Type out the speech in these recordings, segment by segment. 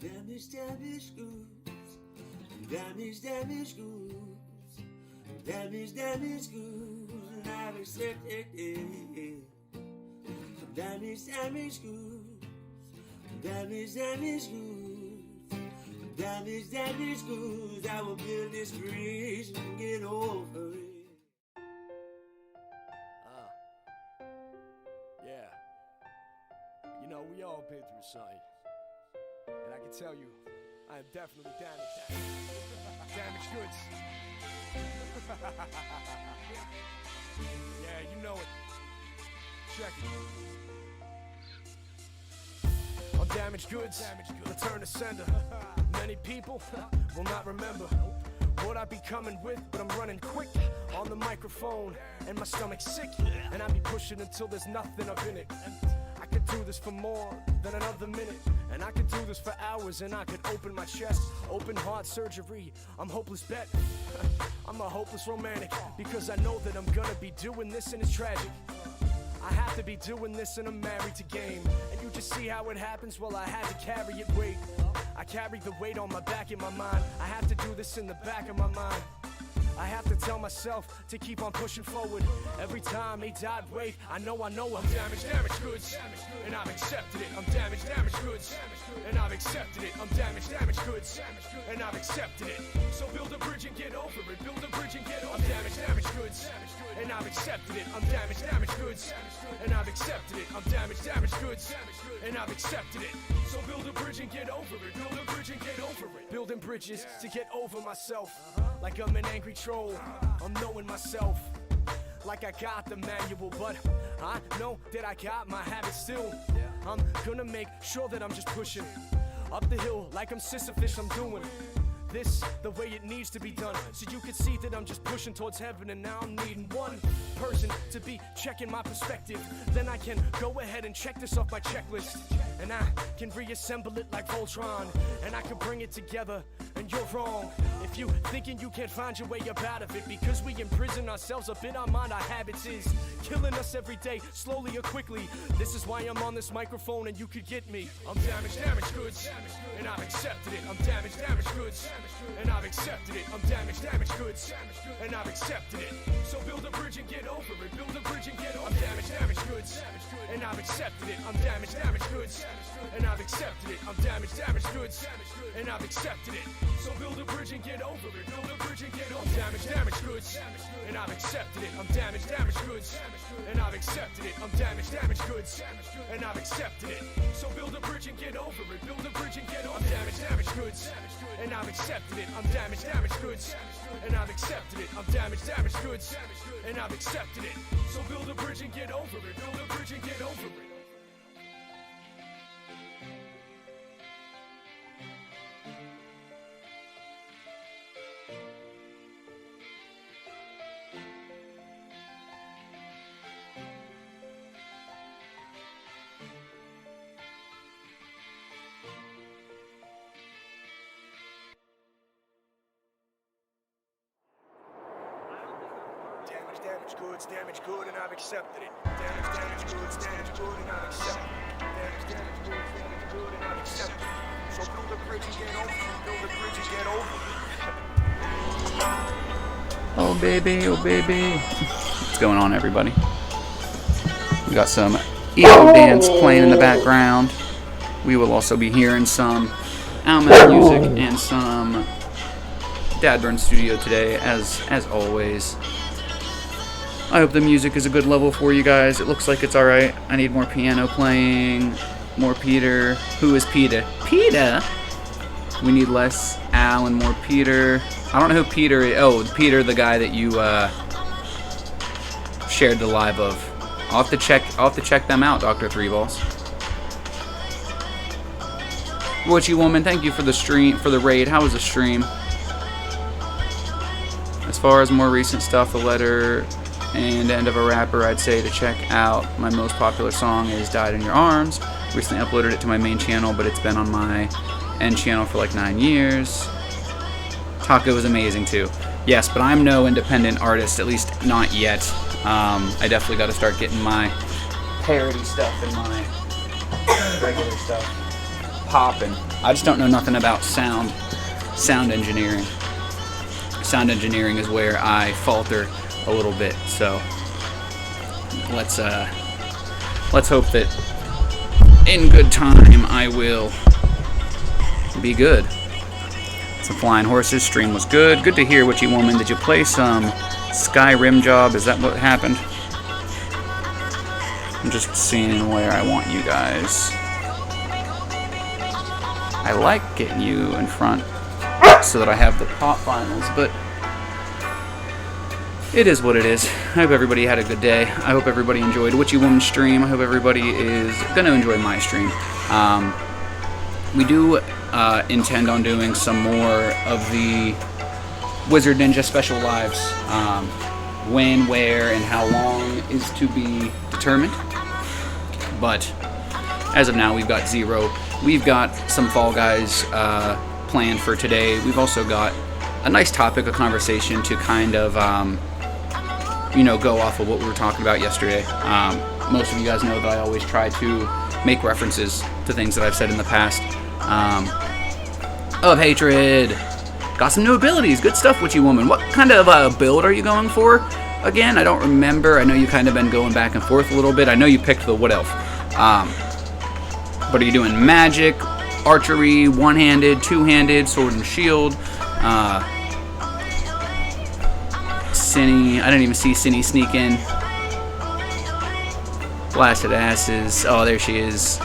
Damage, damage goods. Damage, damage goods. Damage, damage goods. And I've accepted it. Damage, damage goods. Damage, damage goods. Damage, damage goods. I will build this bridge and get over it. Yeah. You know, we all been through something. And I can tell you, I am definitely damaged. Damaged goods. Yeah, you know it. Check it. I'm damaged goods. Return to sender. Many people will not remember what I be coming with, but I'm running quick on the microphone, and my stomach's sick, and I be pushing until there's nothing up in it. I could do this for more than another minute, and I could do this for hours, and I could open my chest, open heart surgery. I'm hopeless bet. I'm a hopeless romantic, because I know that I'm gonna be doing this, and it's tragic. I have to be doing this and I'm married to game. And you just see how it happens, well I had to carry it, wait. I carry the weight on my back in my mind. I have to do this in the back of my mind. I have to tell myself to keep on pushing forward. Every time he died, wait, I know I'm damaged, damaged goods, and I've accepted it. I'm damaged, damaged goods, and I've accepted it. I'm damaged, damaged goods, and I've accepted it. So build a bridge and get over it. Build a bridge and get over it. I'm damaged, damaged goods, and I've accepted it. I'm damaged, damaged goods, and I've accepted it. I'm damaged, damaged goods, and I've accepted it. So build a bridge and get over it. Build a bridge and get over it. Building bridges to get over myself. Like I'm an angry troll, I'm knowing myself. Like I got the manual, but I know that I got my habits still. I'm gonna make sure that I'm just pushing up the hill like I'm Sisyphus. I'm doing this the way it needs to be done, so you can see that I'm just pushing towards heaven. And now I'm needing one person to be checking my perspective. Then I can go ahead and check this off my checklist, and I can reassemble it like Voltron, and I can bring it together. And you're wrong if you thinking you can't find your way up out of it, because we imprison ourselves up in our mind. Our habits is killing us every day, slowly or quickly. This is why I'm on this microphone, and you could get me. I'm damaged, damaged goods, and I've accepted it. I'm damaged, damaged goods, and I've accepted it. I'm damaged, damaged goods, and I've accepted it. So build a bridge and get over it. Build a bridge and get over it. I'm damaged, damaged goods, and I've accepted it. I'm damaged, damaged goods, and I've accepted it. I'm damaged, damaged goods, and I've accepted it. So build a bridge and get over it. Build a bridge and get over it. I'm damaged, damaged goods, and I've accepted it. I'm damaged, damaged goods, and I've accepted it. I'm damaged, damaged goods, and I've accepted it. So build a bridge and get over it. Build a bridge and get over it. I'm damaged, damaged goods, and I've accepted it. I'm damaged, damaged goods, and I've accepted it. I'm damaged, damaged goods, and I've accepted it. So build a bridge and get over it. Build a bridge and get over it. Damaged good, and I've accepted it. Damaged goods, damaged good, and I've accepted it. Damaged goods, damaged good, and I've accepted it. So build a bridge and get over it. Build a bridge and get over it. Oh baby, oh baby. What's going on, everybody? We got some EO dance playing in the background. We will also be hearing some Almanac music and some Dad Burn Studio today, as always. I hope the music is a good level for you guys. It looks like it's alright. I need more piano playing, more Peter. Who is Peter? Peter? We need less Al and more Peter. I don't know who Peter is. Oh, Peter, the guy that you shared the live of. I'll have to check them out, Dr. Three Balls. Witchy Woman, thank you for the stream, for the raid. How was the stream? As far as more recent stuff, The Letter and End of a Rapper, I'd say to check out. My most popular song is Died in Your Arms. Recently uploaded it to my main channel, but it's been on my end channel for like 9 years. Taco is amazing too. Yes, but I'm no independent artist, at least not yet. I definitely got to start getting my parody stuff and my regular stuff popping. I just don't know nothing about sound engineering. Sound engineering is where I falter a little bit. So let's hope that in good time I will be good. Some Flying Horses stream was good. Good to hear, Witchy Woman. Did you play some Skyrim job? Is that what happened? I'm just seeing where I want you guys. I like getting you in front so that I have the pop finals, but it is what it is. I hope everybody had a good day. I hope everybody enjoyed Witchy Woman's stream. I hope everybody is going to enjoy my stream. We do intend on doing some more of the Wizard Ninja special lives. When, where, and how long is to be determined. But as of now, we've got 0. We've got some Fall Guys planned for today. We've also got a nice topic of conversation to kind of, go off of what we were talking about yesterday. Most of you guys know that I always try to make references to things that I've said in the past. Of hatred. Got some new abilities. Good stuff, Witchy Woman. What kind of build are you going for? Again, I don't remember. I know you've kind of been going back and forth a little bit. I know you picked the Wood Elf. But are you doing magic, archery, one-handed, two-handed, sword and shield? Cinny. I didn't even see Cinny sneak in. Blasted asses. Oh, there she is.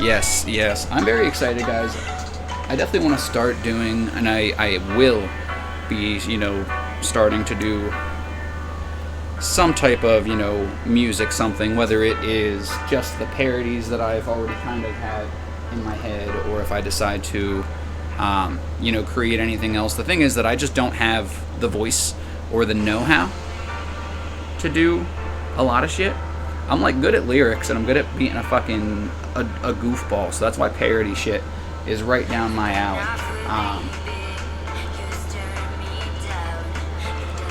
Yes, yes. I'm very excited, guys. I definitely want to start doing, and I will be, starting to do some type of, music something, whether it is just the parodies that I've already kind of had in my head, or if I decide to, create anything else. The thing is that I just don't have the voice or the know-how to do a lot of shit. I'm like good at lyrics and I'm good at being a fucking a goofball, so that's why parody shit is right down my alley.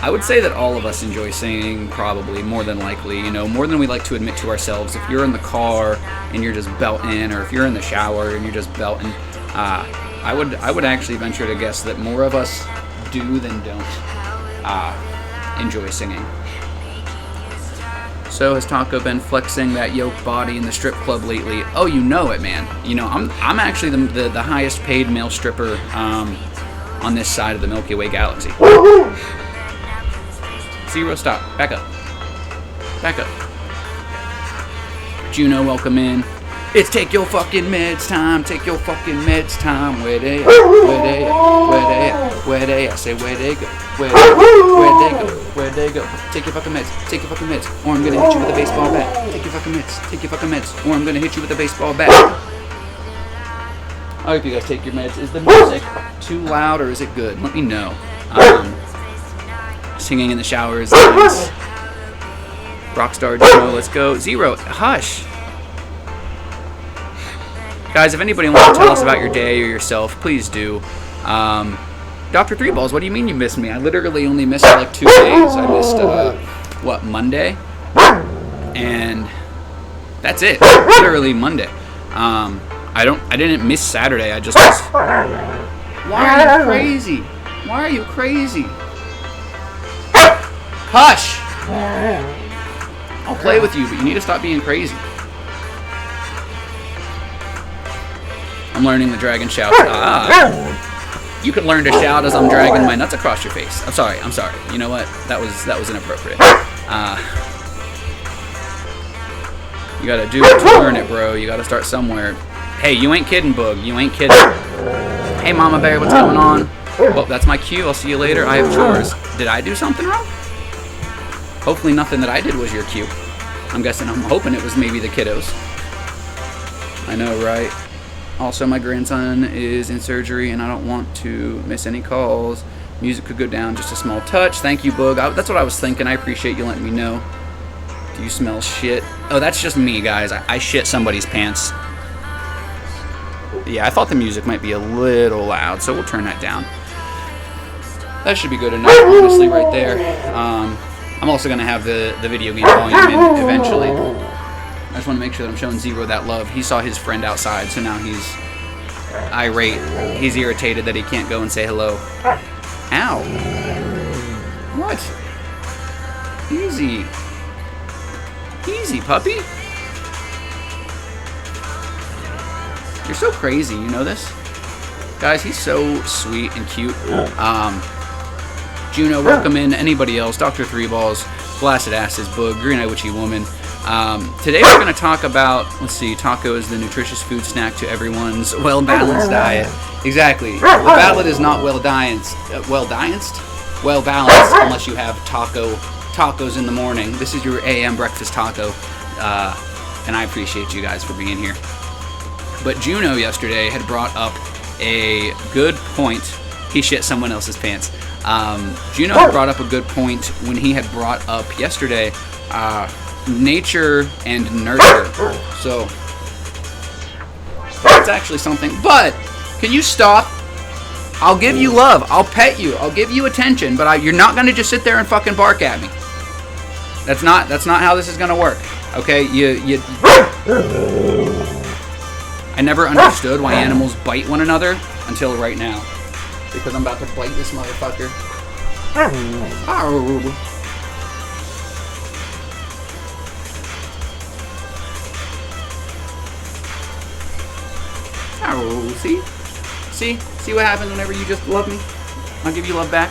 I would say that all of us enjoy singing, probably, more than likely, more than we like to admit to ourselves. If you're in the car and you're just belting, or if you're in the shower and you're just belting, I would actually venture to guess that more of us do than don't enjoy singing. So has Taco been flexing that yoke body in the strip club lately? Oh, you know it, man. I'm actually the highest paid male stripper on this side of the Milky Way galaxy. 0, stop. Back up. Back up. Juno, welcome in. It's take your fucking meds time. Take your fucking meds time. Where they at? Where they at? Where they at? Where they at? I say where they go. Where they go. Where they go. Take your fucking meds. Take your fucking meds. Or I'm gonna hit you with a baseball bat. Take your fucking meds. Take your fucking meds. Or I'm gonna hit you with a baseball bat. I hope you guys take your meds. Is the music too loud or is it good? Let me know. Singing in the shower is nice. Rockstar Juno, let's go. 0, hush. Guys, if anybody wants to tell us about your day or yourself, please do. Dr. Three Balls, what do you mean you missed me? I literally only missed like 2 days. I missed, Monday? And that's it. Literally Monday. I didn't miss Saturday. I just was... Why are you crazy? Why are you crazy? Hush! I'll play with you, but you need to stop being crazy. I'm learning the dragon shout. You can learn to shout as I'm dragging my nuts across your face. I'm sorry. You know what? That was inappropriate. You gotta do it to learn it, bro. You gotta start somewhere. Hey, you ain't kidding, Boog. You ain't kidding. Hey, Mama Bear, what's going on? Well, that's my cue. I'll see you later. I have chores. Did I do something wrong? Hopefully nothing that I did was your cue. I'm hoping it was maybe the kiddos. I know, right? Also, my grandson is in surgery, and I don't want to miss any calls. Music could go down just a small touch. Thank you, Boog. That's what I was thinking. I appreciate you letting me know. Do you smell shit? Oh, that's just me, guys. I shit somebody's pants. Yeah, I thought the music might be a little loud, so we'll turn that down. That should be good enough, honestly, right there. I'm also going to have the video game volume in eventually. I just want to make sure that I'm showing Zero that love. He saw his friend outside, so now he's irate. He's irritated that he can't go and say hello. Ow. What? Easy. Easy, puppy. You're so crazy, you know this? Guys, he's so sweet and cute. Juno, welcome in. Anybody else? Dr. Three Balls, Blasted Asses, Boog, Green Eye Witchy Woman. Today we're going to talk about, let's see, taco is the nutritious food snack to everyone's well-balanced diet. Exactly. The ballot is not well-balanced unless you have tacos in the morning. This is your AM breakfast taco, and I appreciate you guys for being here. But Juno yesterday had brought up a good point. He shit someone else's pants. Juno had brought up a good point when he had brought up yesterday nature and nurture. So that's actually something. But can you stop? I'll give you love. I'll pet you. I'll give you attention. But you're not gonna just sit there and fucking bark at me. That's not how this is gonna work. Okay? I never understood why animals bite one another until right now. Because I'm about to bite this motherfucker. See what happens whenever you just love me? I'll give you love back.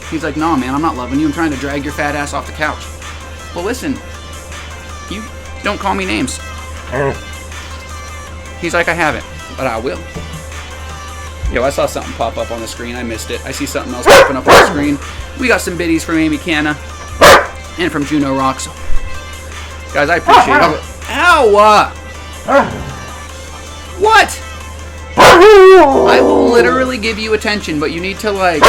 He's like, no, man, I'm not loving you. I'm trying to drag your fat ass off the couch. Well, listen, you don't call me names. He's like, I haven't, but I will. Yo, I saw something pop up on the screen. I missed it. I see something else popping up on the screen. We got some biddies from Amy Canna and from Juno Rocks. Guys, I appreciate it. Ow! What? I will literally give you attention, but you need to, like...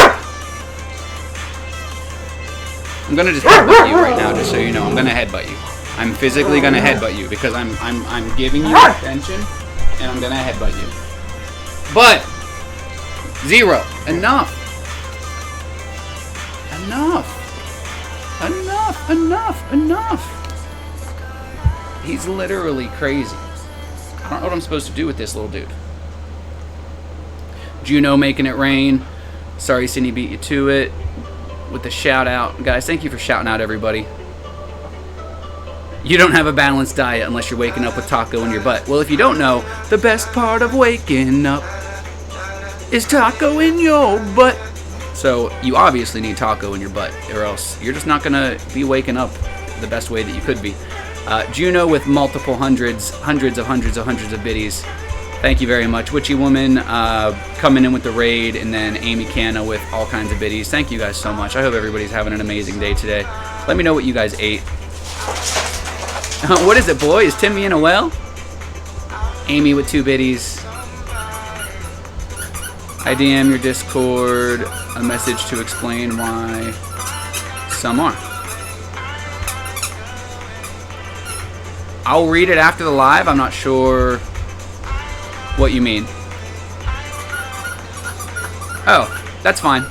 I'm gonna just headbutt you right now, just so you know. I'm gonna headbutt you. I'm physically gonna headbutt you because I'm giving you attention, and I'm gonna headbutt you. But... Zero. Enough. Enough. He's literally crazy. I don't know what I'm supposed to do with this little dude. Juno making it rain. Sorry, Sydney beat you to it. With the shout out. Guys, thank you for shouting out everybody. You don't have a balanced diet unless you're waking up with taco in your butt. Well, if you don't know, the best part of waking up is taco in your butt. So you obviously need taco in your butt, or else you're just not gonna be waking up the best way that you could be. Juno with multiple hundreds of biddies. Thank you very much. Witchy Woman coming in with the raid, and then Amy Canna with all kinds of biddies. Thank you guys so much. I hope everybody's having an amazing day today. Let me know what you guys ate. What is it, boy? Is Timmy in a well? Amy with 2 biddies. I DM your Discord a message to explain why some are. I'll read it after the live. I'm not sure what you mean. Oh, that's fine.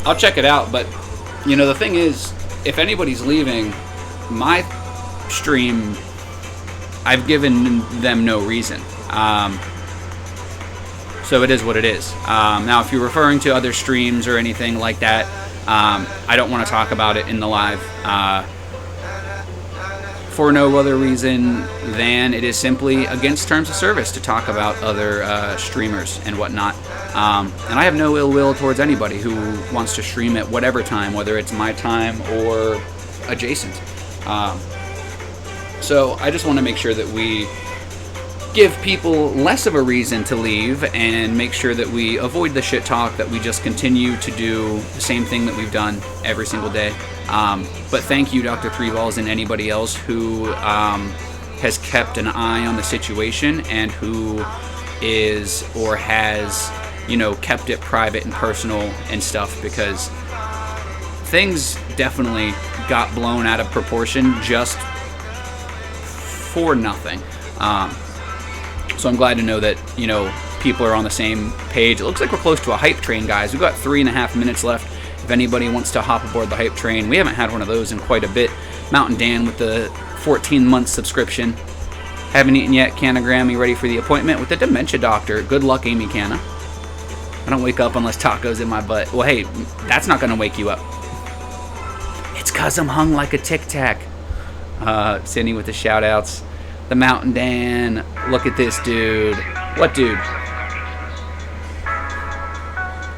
I'll check it out, but you know, the thing is, if anybody's leaving my stream, I've given them no reason. So it is what it is. Now, if you're referring to other streams or anything like that, I don't want to talk about it in the live for no other reason than it is simply against terms of service to talk about other streamers and whatnot. And I have no ill will towards anybody who wants to stream at whatever time, whether it's my time or adjacent. So I just want to make sure that we give people less of a reason to leave and make sure that we avoid the shit talk, that we just continue to do the same thing that we've done every single day. But thank you, Dr. Three Balls, and anybody else who has kept an eye on the situation and who is or has, you know, kept it private and personal and stuff, because things definitely got blown out of proportion just for nothing. So I'm glad to know that, you know, people are on the same page. It looks like we're close to a hype train, guys. We've got 3.5 minutes left. If If anybody wants to hop aboard the hype train, we haven't had one of those in quite a bit. Mountain Dan with the 14-month subscription. Haven't eaten yet. Canna Grammy ready for the appointment with the dementia doctor. Good luck, Amy Canna. I don't wake up unless tacos in my butt. Well, hey, that's not going to wake you up. It's because I'm hung like a Tic Tac. Cindy with the shout-outs. The Mountain Dan. Look at this dude. What dude?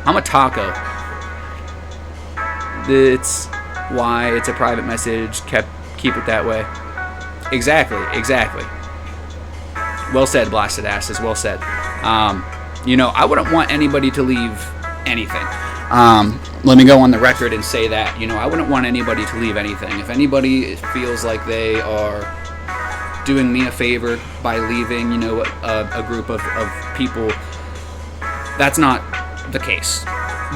I'm a taco. That's why it's a private message. Keep it that way. Exactly. Well said, Blasted Asses. Well said. I wouldn't want anybody to leave anything. Let me go on the record and say that. I wouldn't want anybody to leave anything. If anybody feels like they are doing me a favor by leaving, a group of people, that's not the case.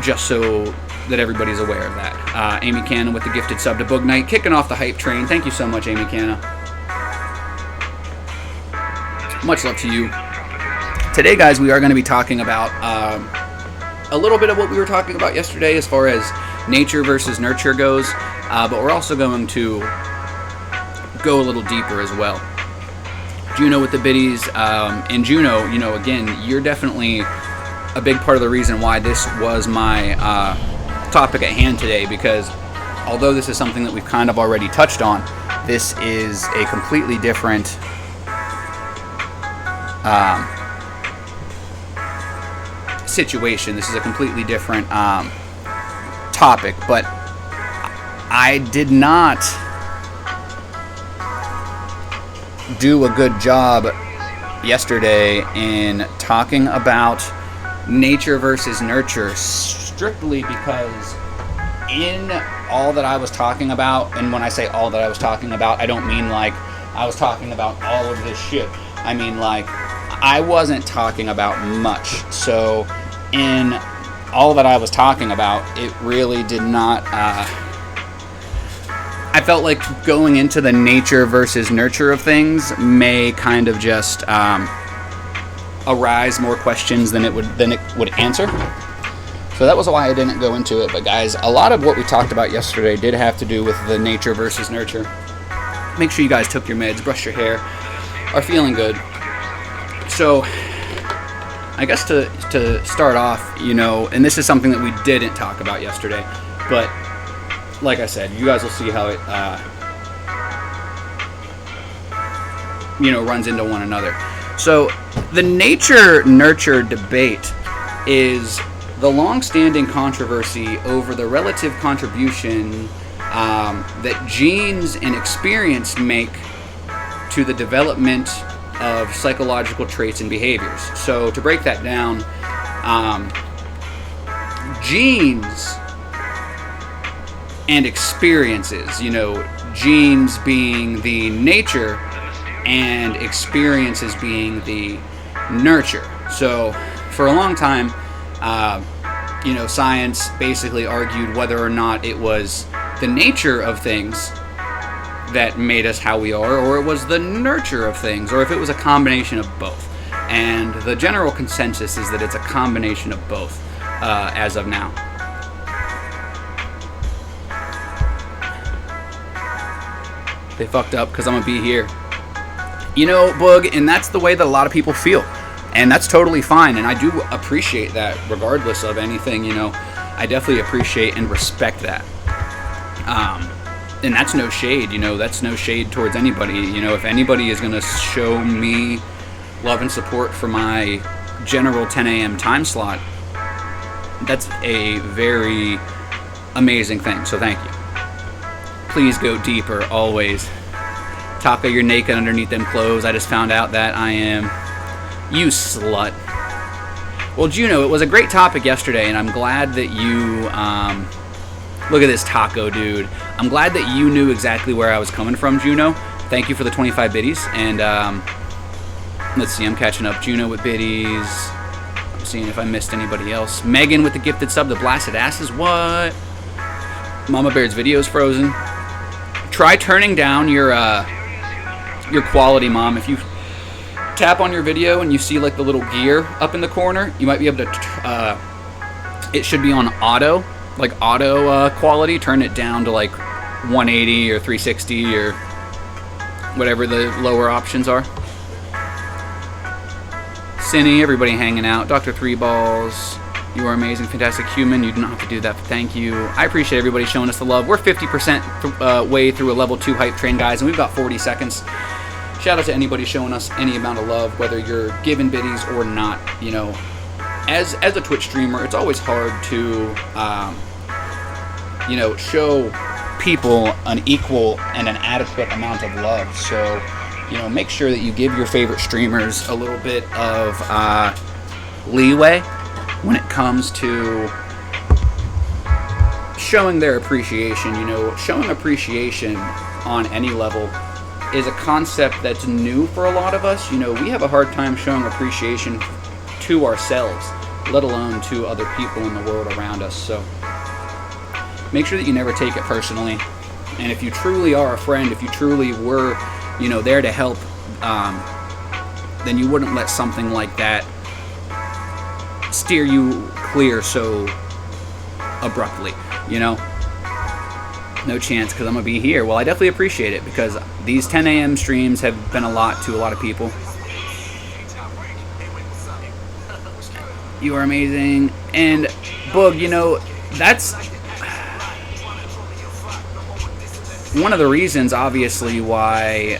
Just so that everybody's aware of that. Amy Canna with the gifted sub to Boog Knight, kicking off the hype train. Thank you so much, Amy Canna. Much love to you. Today, guys, we are going to be talking about a little bit of what we were talking about yesterday as far as nature versus nurture goes, but we're also going to go a little deeper as well. Juno with the biddies, and Juno, again, you're definitely a big part of the reason why this was my topic at hand today, because although this is something that we've kind of already touched on, this is a completely different situation. This is a completely different topic, but I did not do a good job yesterday in talking about nature versus nurture, strictly because in all that I was talking about, and when I say all that I was talking about, I don't mean like I was talking about all of this shit. I mean like I wasn't talking about much. So in all that I was talking about, it really did not I felt like going into the nature versus nurture of things may kind of just arise more questions than it would answer. So that was why I didn't go into it. But guys, a lot of what we talked about yesterday did have to do with the nature versus nurture. Make sure you guys took your meds, brushed your hair, are feeling good. So I guess to start off, and this is something that we didn't talk about yesterday, but like I said, you guys will see how it runs into one another. So the nature-nurture debate is the long-standing controversy over the relative contribution that genes and experience make to the development of psychological traits and behaviors. So to break that down, genes and experiences, genes being the nature and experiences being the nurture. So for a long time, science basically argued whether or not it was the nature of things that made us how we are, or it was the nurture of things, or if it was a combination of both. And the general consensus is that it's a combination of both as of now. They fucked up because I'm going to be here. Boog, and that's the way that a lot of people feel. And that's totally fine, and I do appreciate that regardless of anything, I definitely appreciate and respect that. And that's no shade, that's no shade towards anybody. If anybody is going to show me love and support for my general 10 a.m. time slot, that's a very amazing thing, so thank you. Please go deeper, always. Taka, you're naked underneath them clothes. I just found out that I am. You slut. Well, Juno, it was a great topic yesterday, and I'm glad that you, look at this taco, dude. I'm glad that you knew exactly where I was coming from, Juno. Thank you for the 25 biddies, and, let's see, I'm catching up. Juno with biddies. I'm seeing if I missed anybody else. Megan with the gifted sub, the Blasted Asses, what? Mama Bear's video's frozen. Try turning down your quality, Mom. If you tap on your video and you see like the little gear up in the corner, you might be able to, it should be on auto, like auto quality, turn it down to like 180 or 360 or whatever the lower options are. Cinny, everybody hanging out. Dr. Three Balls, you are amazing, fantastic human. You do not have to do that, but thank you. I appreciate everybody showing us the love. We're 50% way through a level 2 hype train, guys, and we've got 40 seconds. Shout out to anybody showing us any amount of love, whether you're giving biddies or not. You know, as a Twitch streamer, it's always hard to, you know, show people an equal and an adequate amount of love. So, you know, make sure that you give your favorite streamers a little bit of leeway when it comes to showing their appreciation. You know, showing appreciation on any level is a concept that's new for a lot of us. You know, we have a hard time showing appreciation to ourselves, let alone to other people in the world around us. So make sure that you never take it personally. And if you truly are a friend, if you truly were, you know, there to help, then you wouldn't let something like that steer you clear so abruptly, you know? No chance, because I'm going to be here. Well, I definitely appreciate it, because these 10 a.m. streams have been a lot to a lot of people. You are amazing. And, Boog, you know, that's one of the reasons, obviously, why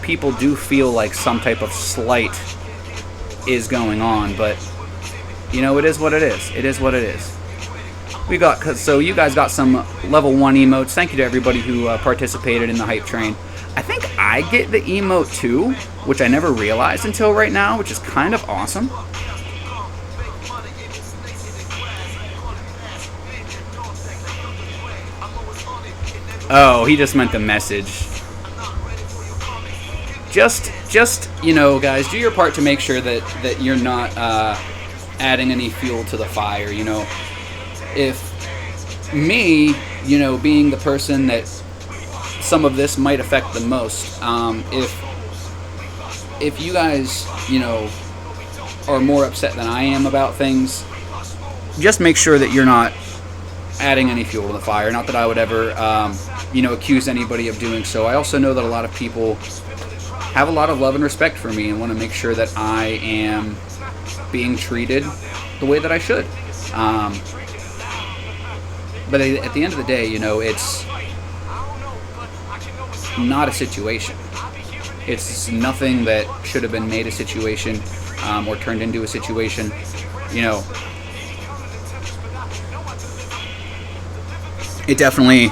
people do feel like some type of slight is going on. But, you know, it is what it is. It is what it is. So you guys got some level 1 emotes. Thank you to everybody who participated in the hype train. I think I get the emote too, which I never realized until right now, which is kind of awesome. Oh, he just meant the message. Just you know, guys, do your part to make sure that you're not adding any fuel to the fire, you know. If me, you know, being the person that some of this might affect the most, if you guys, you know, are more upset than I am about things, just make sure that you're not adding any fuel to the fire. Not that I would ever, you know, accuse anybody of doing so. I also know that a lot of people have a lot of love and respect for me and want to make sure that I am being treated the way that I should. But at the end of the day, you know, it's not a situation. It's nothing that should have been made a situation or turned into a situation. You know, it definitely.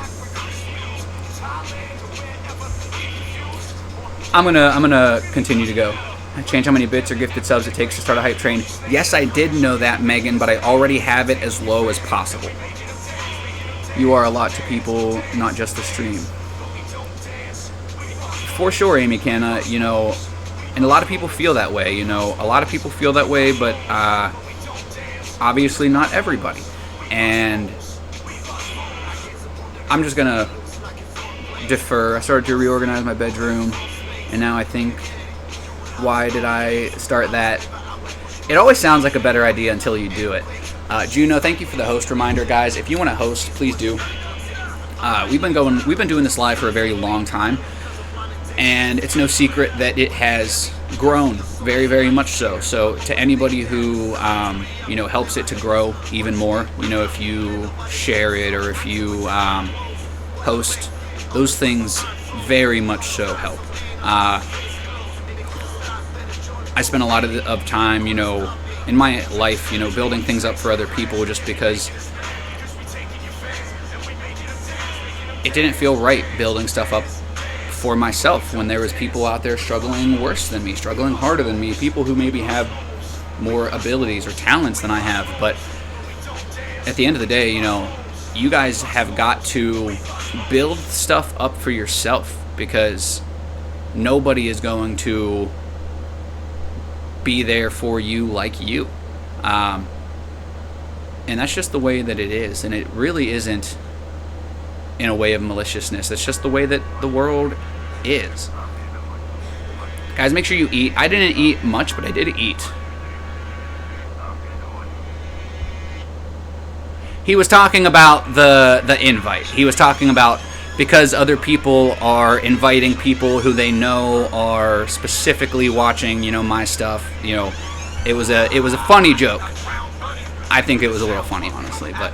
I'm gonna continue to go. Change how many bits or gifted subs it takes to start a hype train. Yes, I did know that, Megan, but I already have it as low as possible. You are a lot to people, not just the stream. For sure, Amy Canna, you know, and a lot of people feel that way, you know. A lot of people feel that way, but obviously not everybody. And I'm just gonna defer. I started to reorganize my bedroom, and now I think, why did I start that? It always sounds like a better idea until you do it. Juno, thank you for the host reminder, guys. If you want to host, please do. We've been doing this live for a very long time, and it's no secret that it has grown very, very much so. So to anybody who you know, helps it to grow even more, you know, if you share it or if you host, those things very much so help. I spend a lot of time, you know, in my life, you know, building things up for other people just because it didn't feel right building stuff up for myself when there was people out there struggling worse than me, struggling harder than me, people who maybe have more abilities or talents than I have. But at the end of the day, you know, you guys have got to build stuff up for yourself, because nobody is going to be there for you like you. And that's just the way that it is. And it really isn't in a way of maliciousness. It's just the way that the world is. Guys, make sure you eat. I didn't eat much, but I did eat. He was talking about the invite. He was talking about because other people are inviting people who they know are specifically watching, my stuff. It was a funny joke. I think it was a little funny, honestly, but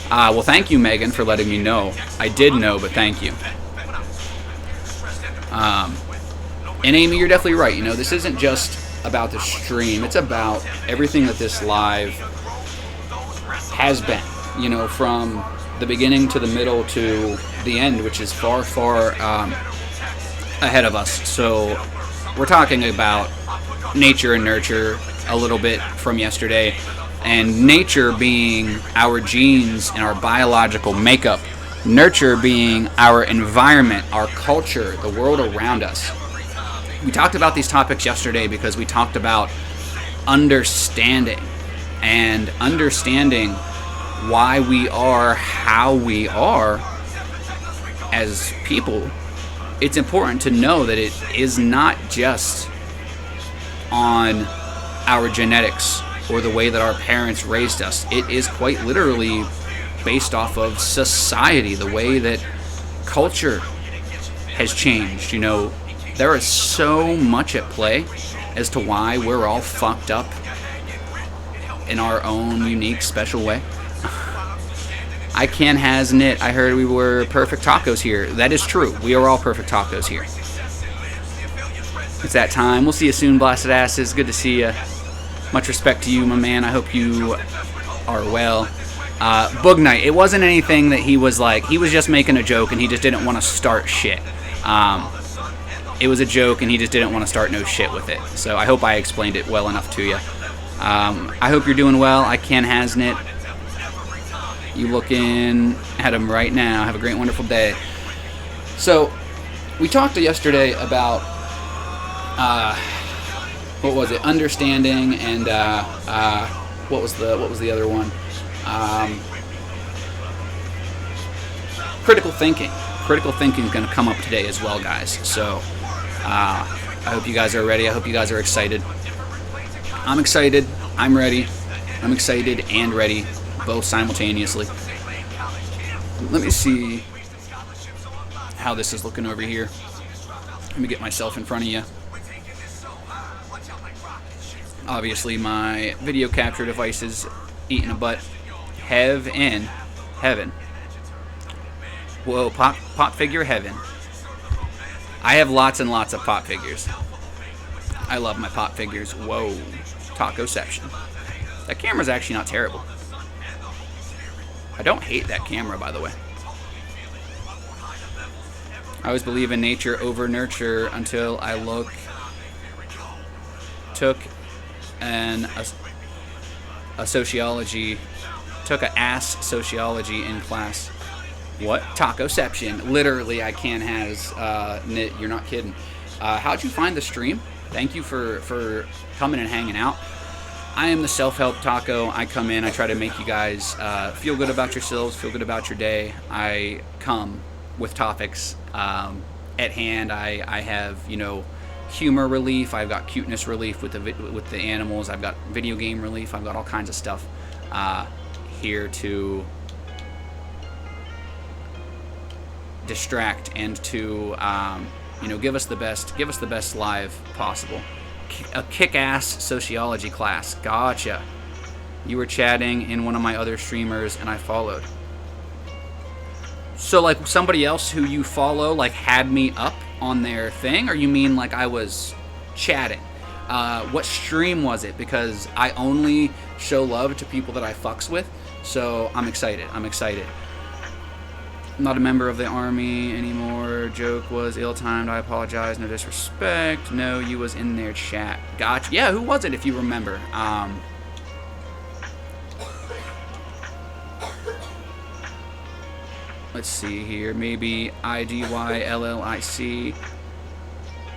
well, thank you, Megan, for letting me know. I did know, but thank you. And Amy, you're definitely right. This isn't just about the stream. It's about everything that this live has been. From the beginning to the middle to the end, which is far, far ahead of us. So we're talking about nature and nurture a little bit from yesterday. And nature being our genes and our biological makeup. Nurture being our environment, our culture, the world around us. We talked about these topics yesterday because we talked about understanding and understanding why we are how we are as people. It's important to know that it is not just on our genetics or the way that our parents raised us. It is quite literally based off of society, the way that culture has changed. There is so much at play as to why we're all fucked up in our own unique, special way. I can hasn't it. I heard we were perfect tacos here. That is true. We are all perfect tacos here. It's that time. We'll see you soon, blasted asses. Good to see you. Much respect to you, my man. I hope you are well. Boog Knight, it wasn't anything that he was just making a joke and he just didn't want to start shit. It was a joke and he just didn't want to start no shit with it. So I hope I explained it well enough to you. I hope you're doing well. I can hasn't it. You looking at him right now. Have a great, wonderful day. So we talked yesterday about what was it? Understanding and what was the other one? Critical thinking. Critical thinking is going to come up today as well, guys. So I hope you guys are ready. I hope you guys are excited. I'm excited. I'm ready. I'm excited and ready, both simultaneously. Let me see how this is looking over here. Let me get myself in front of you. Obviously, my video capture device is eating a butt. Heaven. Whoa, pop figure heaven. I have lots and lots of pop figures. I love my pop figures. Whoa, tacoception. That camera's actually not terrible. I don't hate that camera, by the way. I always believe in nature over nurture until I took an sociology in class. What? Tacoception. Literally, I can has knit. You're not kidding. How'd you find the stream? Thank you for coming and hanging out. I am the self-help taco. I come in, I try to make you guys feel good about yourselves, feel good about your day. I come with topics at hand. I have, humor relief. I've got cuteness relief with the animals. I've got video game relief. I've got all kinds of stuff here to distract and to give us the best live possible. A kick-ass sociology class. Gotcha. You were chatting in one of my other streamers and I followed. So like somebody else who you follow had me up on their thing, or you mean like I was chatting? What stream was it? Because I only show love to people that I fucks with. So I'm excited. I'm not a member of the army anymore. Joke was ill-timed. I apologize. No disrespect. No, you was in their chat. Gotcha. Yeah, who was it if you remember? Let's see here. Maybe IDYLLIC.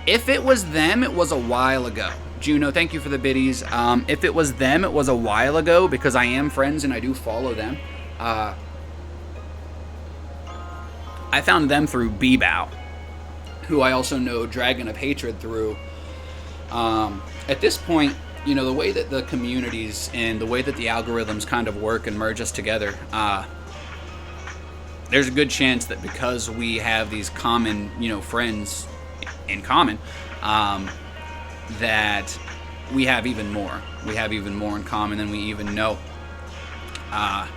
If it was them, it was a while ago. Juno, thank you for the biddies. If it was them, it was a while ago because I am friends and I do follow them. I found them through Bebow, who I also know Dragon of Hatred through. At this point, you know, the way that the communities and the way that the algorithms kind of work and merge us together, there's a good chance that because we have these common, you know, friends in common, that we have even more. We have even more in common than we even know. I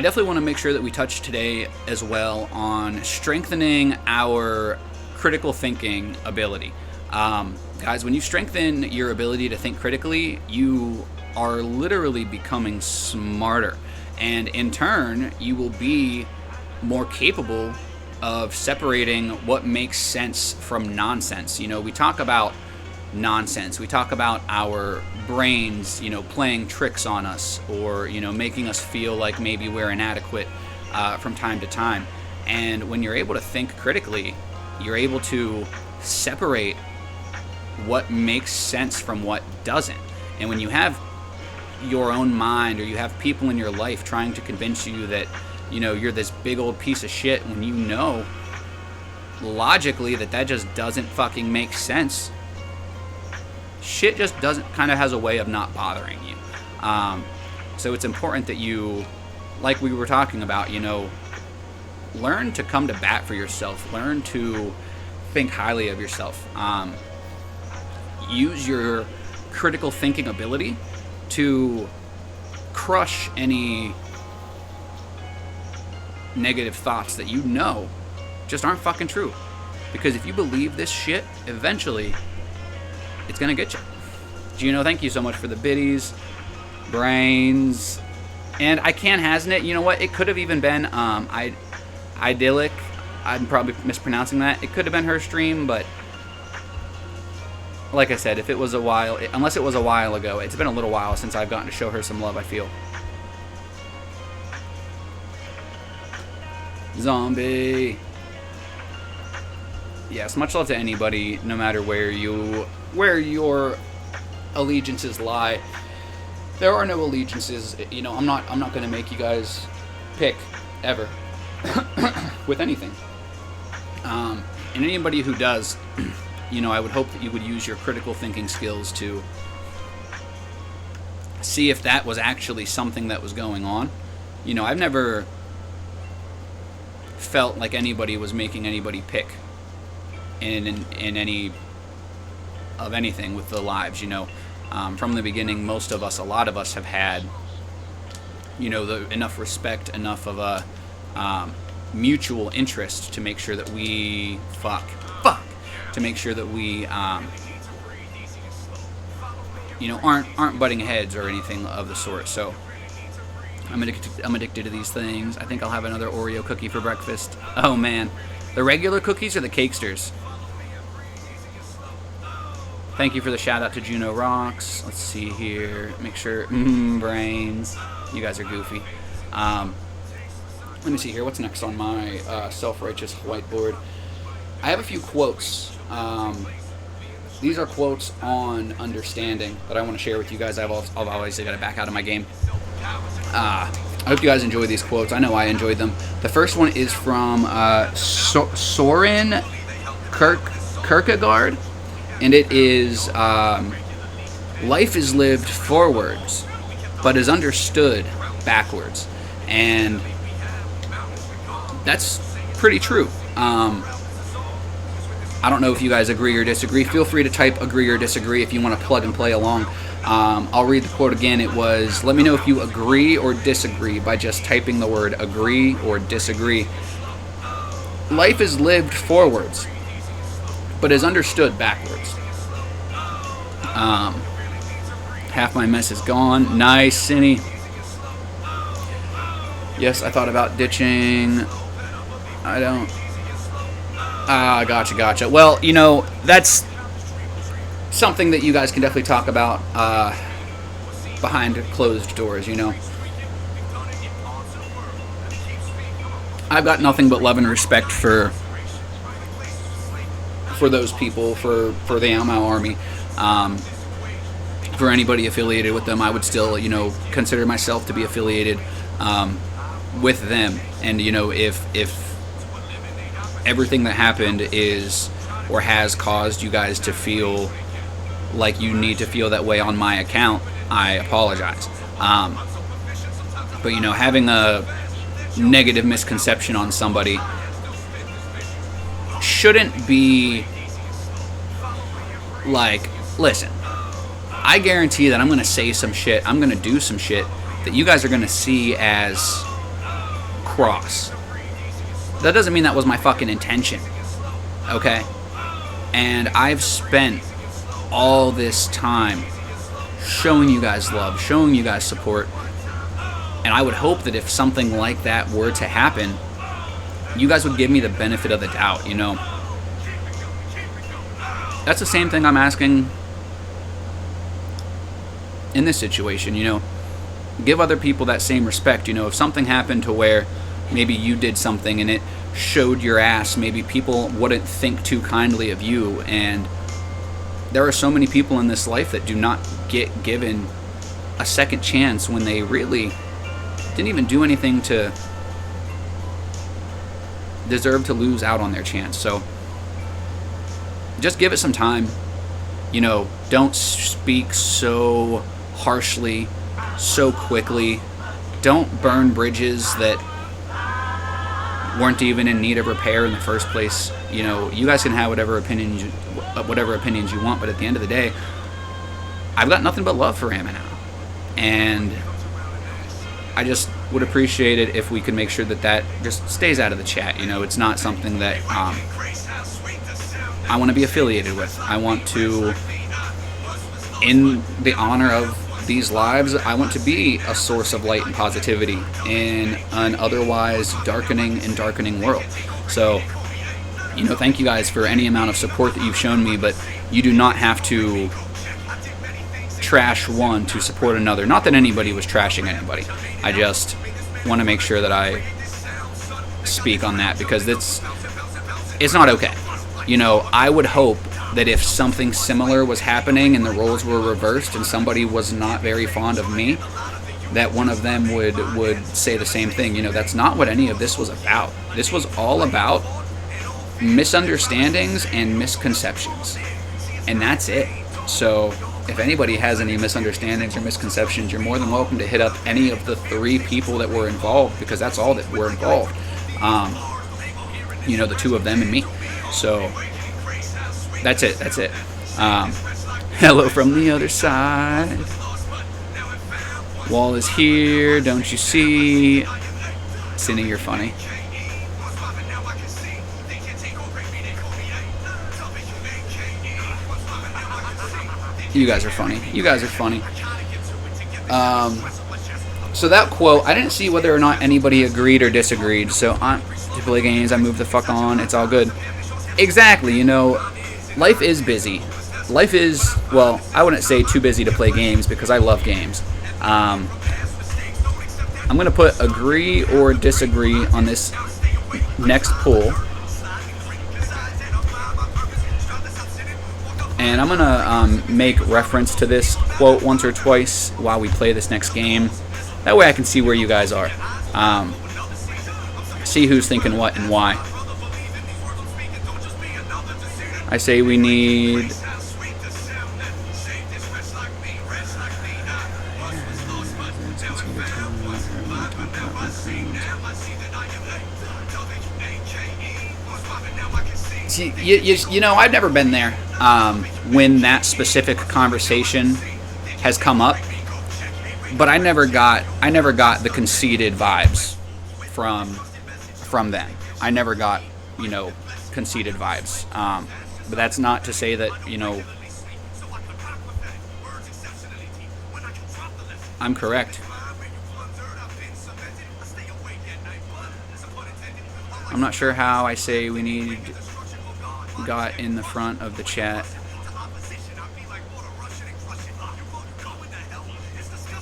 definitely want to make sure that we touch today as well on strengthening our critical thinking ability. Guys, when you strengthen your ability to think critically, you are literally becoming smarter. And in turn, you will be more capable of separating what makes sense from nonsense. You know, we talk about nonsense. We talk about our brains, you know, playing tricks on us, or, you know, making us feel like maybe we're inadequate from time to time. And when you're able to think critically, you're able to separate what makes sense from what doesn't. And when you have your own mind, or you have people in your life trying to convince you that, you know, you're this big old piece of shit, when you know logically that just doesn't fucking make sense, shit just doesn't, kind of has a way of not bothering you. So it's important that you, like we were talking about, you know, learn to come to bat for yourself. Learn to think highly of yourself. Use your critical thinking ability to crush any negative thoughts that you know just aren't fucking true. Because if you believe this shit, eventually it's gonna get you. Gino, thank you so much for the biddies, brains, and I can hasn't it. You know what? It could have even been idyllic. I'm probably mispronouncing that. It could have been her stream, but like I said, if it was a while, unless it was a while ago, it's been a little while since I've gotten to show her some love, I feel. Zombie. Yes, much love to anybody, no matter where your allegiances lie. There are no allegiances. You know, I'm not going to make you guys pick ever with anything. And anybody who does, you know, I would hope that you would use your critical thinking skills to see if that was actually something that was going on. You know, I've never felt like anybody was making anybody pick in any of anything with the lives, you know. From the beginning, a lot of us have had, you know, enough respect, enough of a mutual interest to make sure that we to make sure that we you know, aren't butting heads or anything of the sort. So I'm addicted to these things. I think I'll have another Oreo cookie for breakfast. Oh man, the regular cookies or the Cakesters? Thank you for the shout out to Juno Rocks. Let's see here. Make sure. Brains. You guys are goofy. Let me see here. What's next on my self-righteous whiteboard? I have a few quotes. These are quotes on understanding that I want to share with you guys. I've obviously got to back out of my game. I hope you guys enjoy these quotes. I know I enjoyed them. The first one is from Soren Kierkegaard. And it is, life is lived forwards, but is understood backwards. And that's pretty true. I don't know if you guys agree or disagree. Feel free to type agree or disagree if you want to plug and play along. I'll read the quote again. It was, let me know if you agree or disagree by just typing the word agree or disagree. Life is lived forwards, but is understood backwards. Half my mess is gone. Nice, Cindy. Yes, I thought about ditching. I don't. Gotcha. Well, you know, that's something that you guys can definitely talk about behind closed doors, you know. I've got nothing but love and respect for those people, for the Ao Mau Army. For anybody affiliated with them, I would still, you know, consider myself to be affiliated with them. And, you know, if everything that happened is or has caused you guys to feel like you need to feel that way on my account, I apologize. But you know, having a negative misconception on somebody shouldn't be like, listen, I guarantee that I'm going to say some shit, I'm going to do some shit that you guys are going to see as cross. That doesn't mean that was my fucking intention, okay? And I've spent all this time showing you guys love, showing you guys support, and I would hope that if something like that were to happen, you guys would give me the benefit of the doubt, you know? That's the same thing I'm asking in this situation, you know? Give other people that same respect, you know? If something happened to where maybe you did something and it showed your ass, maybe people wouldn't think too kindly of you, and there are so many people in this life that do not get given a second chance when they really didn't even do anything to deserve to lose out on their chance. So just give it some time. You know, don't speak so harshly, so quickly. Don't burn bridges that weren't even in need of repair in the first place. You know, you guys can have whatever opinions you want, but at the end of the day, I've got nothing but love for Amina, and I just would appreciate it if we could make sure that that just stays out of the chat. You know, it's not something that I want to be affiliated with. I want to, in the honor of these lives, I want to be a source of light and positivity in an otherwise darkening world. So, you know, thank you guys for any amount of support that you've shown me, but you do not have to trash one to support another. Not that anybody was trashing anybody. I just want to make sure that I speak on that, because it's not okay. You know, I would hope that if something similar was happening and the roles were reversed and somebody was not very fond of me, that one of them would say the same thing. You know, that's not what any of this was about. This was all about misunderstandings and misconceptions, and that's it. So if anybody has any misunderstandings or misconceptions, you're more than welcome to hit up any of the 3 people that were involved, because that's all that were involved. You know, the 2 of them and me. So that's it. Hello from the other side. Wall is here, don't you see? Cindy, you're funny. You guys are funny. So that quote, I didn't see whether or not anybody agreed or disagreed. So to play games, I move the fuck on. It's all good. Exactly. You know, life is busy. Life is, well, I wouldn't say too busy to play games, because I love games. I'm going to put agree or disagree on this next poll. And I'm going to make reference to this quote once or twice while we play this next game. That way I can see where you guys are. See who's thinking what and why. I say we need... You know, I've never been there when that specific conversation has come up, but I never got the conceited vibes from them. I never got, you know, conceited vibes. But that's not to say that, you know, I'm correct. I'm not sure how I say we need got in the front of the chat.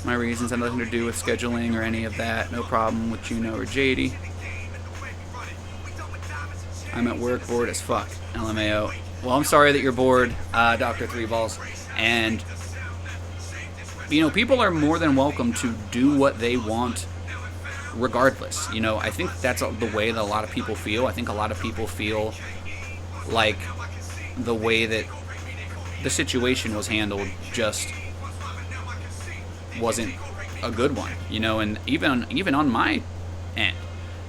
My reasons have nothing to do with scheduling or any of that. No problem with Juno or JD. I'm at work, bored as fuck. LMAO. Well, I'm sorry that you're bored, Dr. Three Balls. And, you know, people are more than welcome to do what they want regardless. You know, I think that's the way that a lot of people feel. I think a lot of people feel like the way that the situation was handled just wasn't a good one, you know. And even on my end,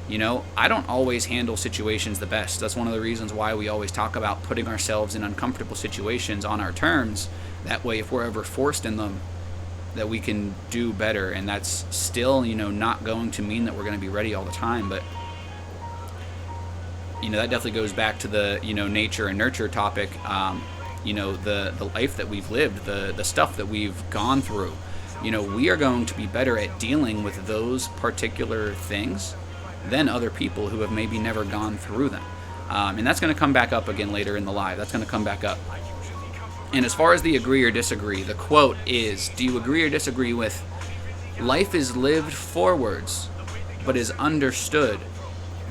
you know, I don't always handle situations the best. That's one of the reasons why we always talk about putting ourselves in uncomfortable situations on our terms. That way, if we're ever forced in them, that we can do better. And that's still, you know, not going to mean that we're going to be ready all the time, but you know, that definitely goes back to the, you know, nature and nurture topic. You know, the life that we've lived, the stuff that we've gone through. You know, we are going to be better at dealing with those particular things than other people who have maybe never gone through them. And that's going to come back up again later in the live. That's going to come back up. And as far as the agree or disagree, the quote is, do you agree or disagree with, life is lived forwards, but is understood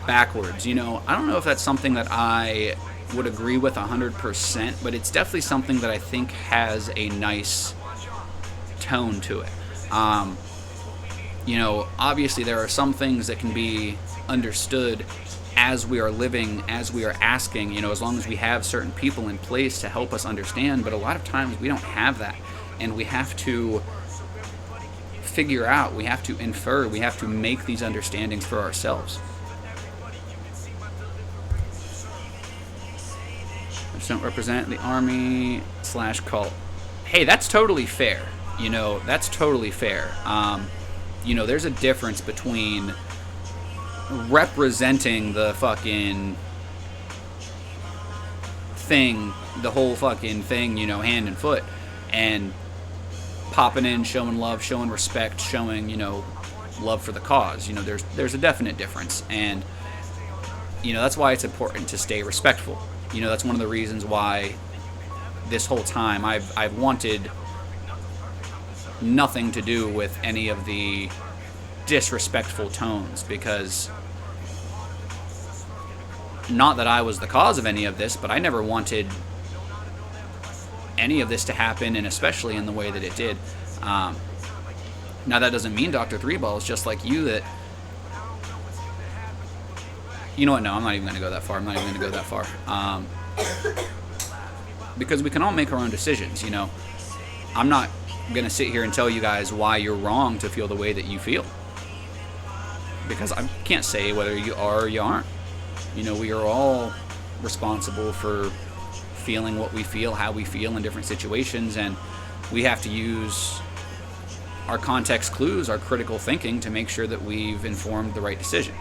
backwards? You know, I don't know if that's something that I would agree with 100%, but it's definitely something that I think has a nice tone to it. You know, obviously there are some things that can be understood as we are living, as we are asking, you know, as long as we have certain people in place to help us understand. But a lot of times we don't have that, and we have to figure out, we have to infer, we have to make these understandings for ourselves. I just don't represent the army/cult. Hey, that's totally fair. You know, that's totally fair. You know, there's a difference between representing the fucking thing, the whole fucking thing, you know, hand and foot, and popping in, showing love, showing respect, showing, you know, love for the cause. You know, there's a definite difference, and you know, that's why it's important to stay respectful. You know, that's one of the reasons why this whole time I've wanted nothing to do with any of the disrespectful tones, because not that I was the cause of any of this, but I never wanted any of this to happen, and especially in the way that it did. Now that doesn't mean Dr. Three Balls, just like you, that, you know what, no, I'm not even going to go that far. Because we can all make our own decisions, you know. I'm not going to sit here and tell you guys why you're wrong to feel the way that you feel, because I can't say whether you are or you aren't. You know, we are all responsible for feeling what we feel, how we feel in different situations, and we have to use our context clues, our critical thinking, to make sure that we've informed the right decision.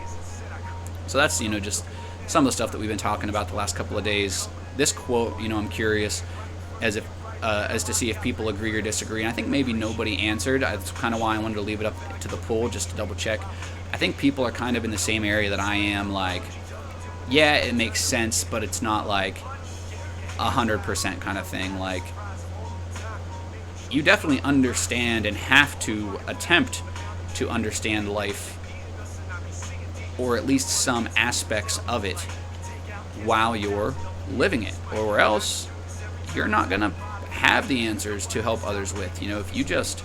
So that's, you know, just some of the stuff that we've been talking about the last couple of days. This quote, you know, I'm curious as to see if people agree or disagree. And I think maybe nobody answered. That's kind of why I wanted to leave it up to the poll, just to double check. I think people are kind of in the same area that I am. Like, yeah, it makes sense, but it's not like 100% kind of thing. Like, you definitely understand and have to attempt to understand life, or at least some aspects of it, while you're living it, or else you're not going to have the answers to help others with. You know, if you just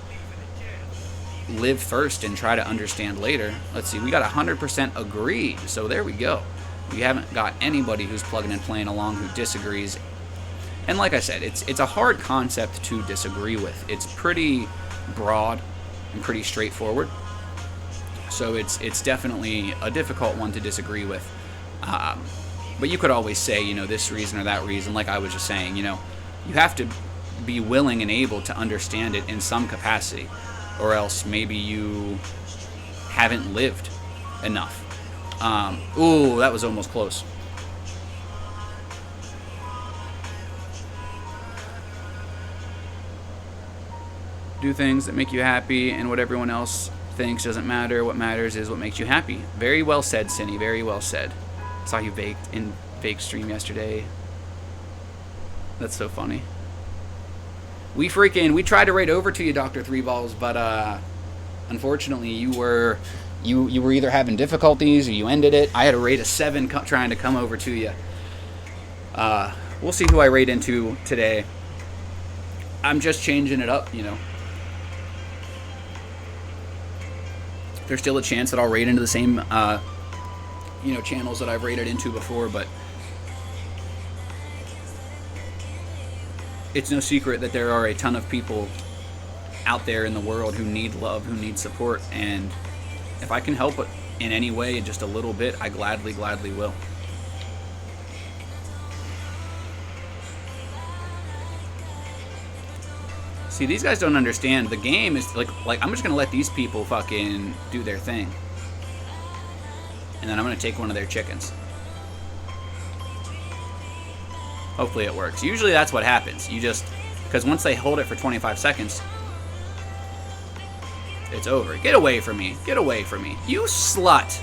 live first and try to understand later. Let's see, we got 100% agreed, so there we go. We haven't got anybody who's plugging and playing along who disagrees. And like I said, it's a hard concept to disagree with. It's pretty broad and pretty straightforward, so it's definitely a difficult one to disagree with. But you could always say, you know, this reason or that reason, like I was just saying. You know, you have to be willing and able to understand it in some capacity, or else maybe you haven't lived enough. Ooh, that was almost close. Do things that make you happy, and what everyone else thinks doesn't matter. What matters is what makes you happy. Very well said, Cindy. Very well said. Saw you in fake stream yesterday. That's so funny. We tried to raid over to you, Dr. Three Balls, but unfortunately you were either having difficulties or you ended it. I had a raid of 7 trying to come over to you. We'll see who I raid into today. I'm just changing it up, you know. There's still a chance that I'll raid into the same channels that I've raided into before, but it's no secret that there are a ton of people out there in the world who need love, who need support, and if I can help it in any way, just a little bit, I gladly will. See, these guys don't understand. The game is like I'm just gonna let these people fucking do their thing, and then I'm gonna take one of their chickens. Hopefully it works. Usually that's what happens. You just, because once they hold it for 25 seconds, it's over. Get away from me. Get away from me. You slut.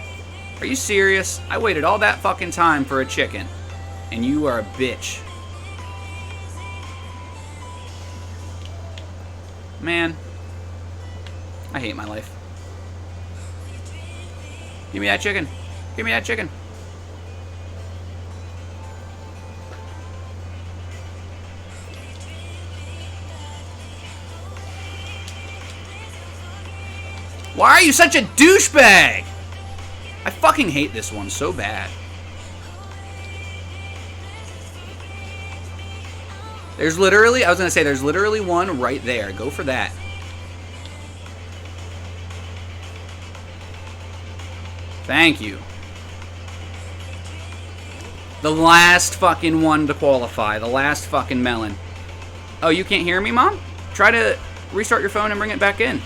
Are you serious? I waited all that fucking time for a chicken, and you are a bitch. Man, I hate my life. Give me that chicken. Give me that chicken. Why are you such a douchebag? I fucking hate this one so bad. There's literally, I was going to say, there's literally one right there. Go for that. Thank you. The last fucking one to qualify. The last fucking melon. Oh, you can't hear me, Mom? Try to restart your phone and bring it back in.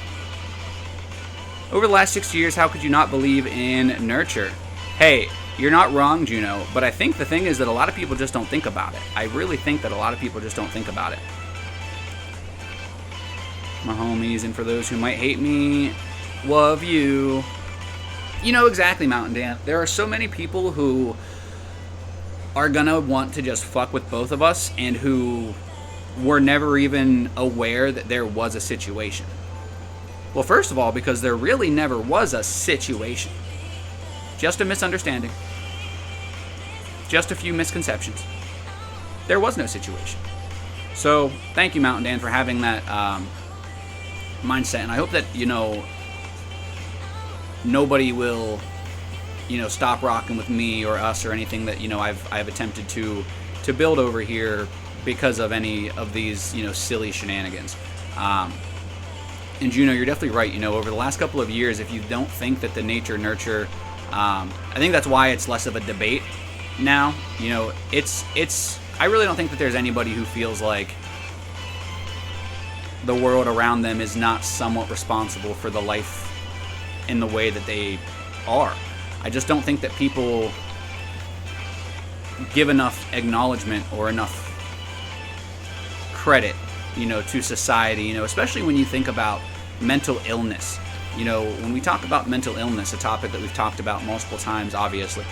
Over the last 6 years, how could you not believe in nurture? Hey, you're not wrong, Juno, but I think the thing is that a lot of people just don't think about it. I really think that a lot of people just don't think about it. My homies, and for those who might hate me, love you. You know exactly, Mountain Dan. There are so many people who are gonna want to just fuck with both of us and who were never even aware that there was a situation. Well, first of all, because there really never was a situation. Just a misunderstanding. Just a few misconceptions. There was no situation. So, thank you, Mountain Dan, for having that mindset. And I hope that, you know, nobody will, you know, stop rocking with me or us or anything that, you know, I've attempted to build over here because of any of these, you know, silly shenanigans. And Juno, you're definitely right. You know, over the last couple of years, if you don't think that the nature-nurture, I think that's why it's less of a debate now. You know, I really don't think that there's anybody who feels like the world around them is not somewhat responsible for the life in the way that they are. I just don't think that people give enough acknowledgement or enough credit, you know, to society, you know, especially when you think about mental illness. You know, when we talk about mental illness, a topic that we've talked about multiple times, obviously,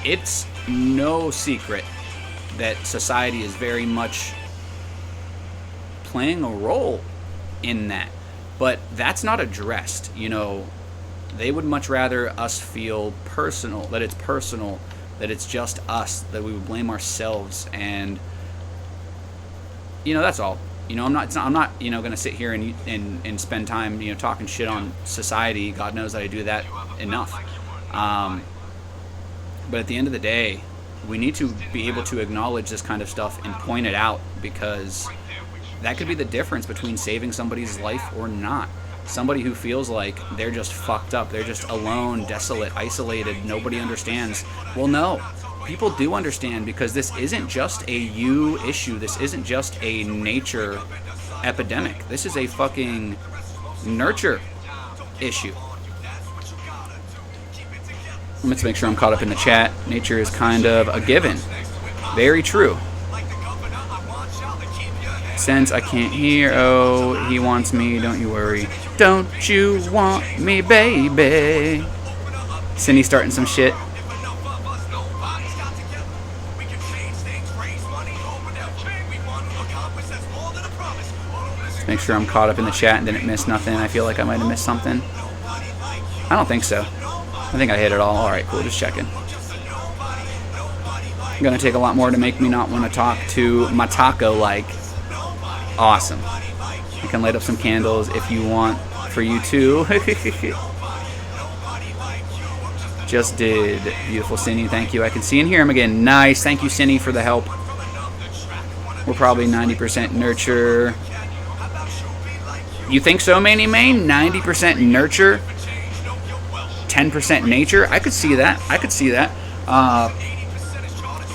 it's no secret that society is very much playing a role in that. But that's not addressed, you know. They would much rather us feel personal, that it's just us, that we would blame ourselves, and you know, that's all. You know, I'm not, you know, going to sit here and spend time, you know, talking shit on society. God knows that I do that enough. But at the end of the day, we need to be able to acknowledge this kind of stuff and point it out, because that could be the difference between saving somebody's life or not. Somebody who feels like they're just fucked up, they're just alone, desolate, isolated, nobody understands. Well, no. People do understand, because this isn't just a you issue. This isn't just a nature epidemic. This is a fucking nurture issue. Let's make sure I'm caught up in the chat. Nature is kind of a given. Very true. Since I can't hear, oh, he wants me, don't you worry. Don't you want me, baby? Cindy starting some shit. Make sure I'm caught up in the chat and didn't miss nothing. I feel like I might have missed something. I don't think so. I think I hit it all. Alright, cool. Just checking. Gonna take a lot more to make me not want to talk to my taco like. Awesome. I can light up some candles if you want for you too. Just did. Beautiful Cindy. Thank you. I can see and hear him again. Nice. Thank you, Cindy, for the help. We're probably 90% nurture. You think so, Manny Main? 90% nurture, 10% nature? I could see that. I could see that.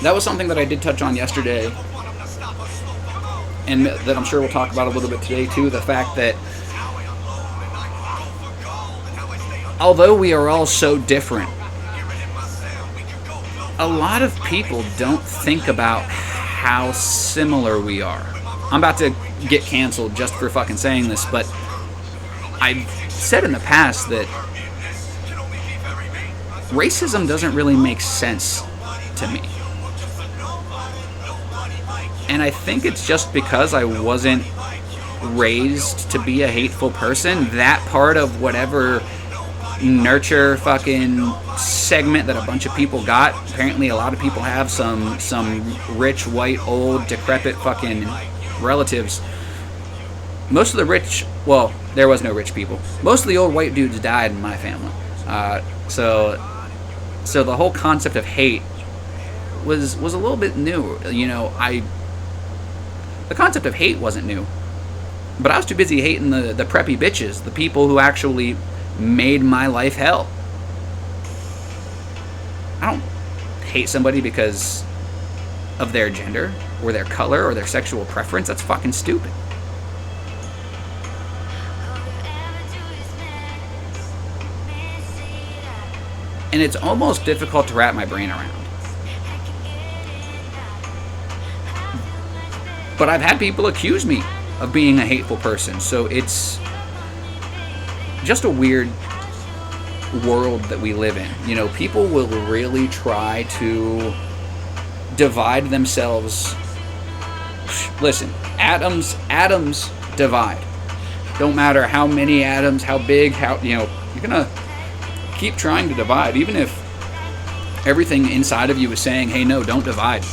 That was something that I did touch on yesterday, and that I'm sure we'll talk about a little bit today too. The fact that although we are all so different, a lot of people don't think about how similar we are. I'm about to get canceled just for fucking saying this, but I've said in the past that racism doesn't really make sense to me. And I think it's just because I wasn't raised to be a hateful person. That part of whatever nurture fucking segment that a bunch of people got, apparently a lot of people have some rich, white, old, decrepit fucking relatives. Most of the rich, well, there was no rich people. Most of the old white dudes died in my family. So the whole concept of hate was a little bit new. You know, the concept of hate wasn't new, but I was too busy hating the preppy bitches, the people who actually made my life hell. I don't hate somebody because of their gender or their color or their sexual preference. That's fucking stupid. And it's almost difficult to wrap my brain around. But I've had people accuse me of being a hateful person, so it's just a weird world that we live in. You know, people will really try to divide themselves. Listen, atoms divide. Don't matter how many atoms, how big, how, you know, you're gonna keep trying to divide, even if everything inside of you is saying, hey, no, don't divide.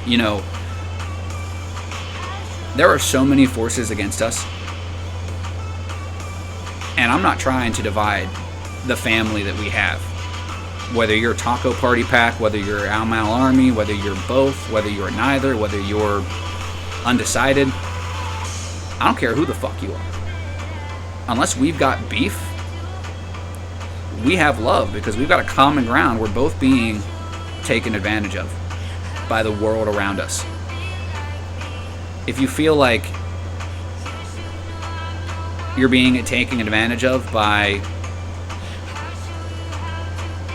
You know, there are so many forces against us, and I'm not trying to divide the family that we have. Whether you're Taco Party Pack, whether you're Al Mal Army, whether you're both, whether you're neither, whether you're undecided, I don't care who the fuck you are. Unless we've got beef, we have love because we've got a common ground. We're both being taken advantage of by the world around us. If you feel like you're being taken advantage of by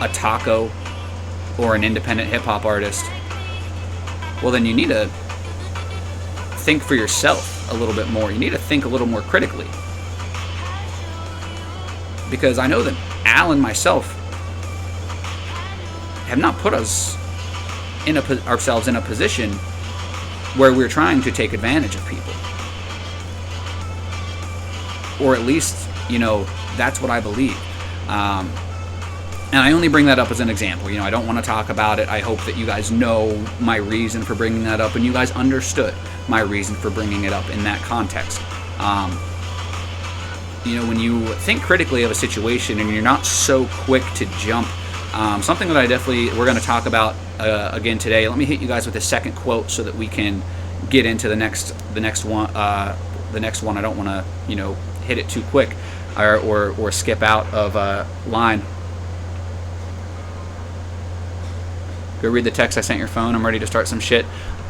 a taco or an independent hip-hop artist, well, then you need to think for yourself a little bit more. You need to think a little more critically. Because I know that Al and myself have not put us ourselves in a position where we're trying to take advantage of people. Or at least, you know, that's what I believe. And I only bring that up as an example. You know, I don't want to talk about it. I hope that you guys know my reason for bringing that up and you guys understood my reason for bringing it up in that context. You know, when you think critically of a situation and you're not so quick to jump, something that we're going to talk about again today. Let me hit you guys with a second quote so that we can get into the next one. The next one, I don't want to, you know, hit it too quick or skip out of line. Go read the text I sent your phone. I'm ready to start some shit.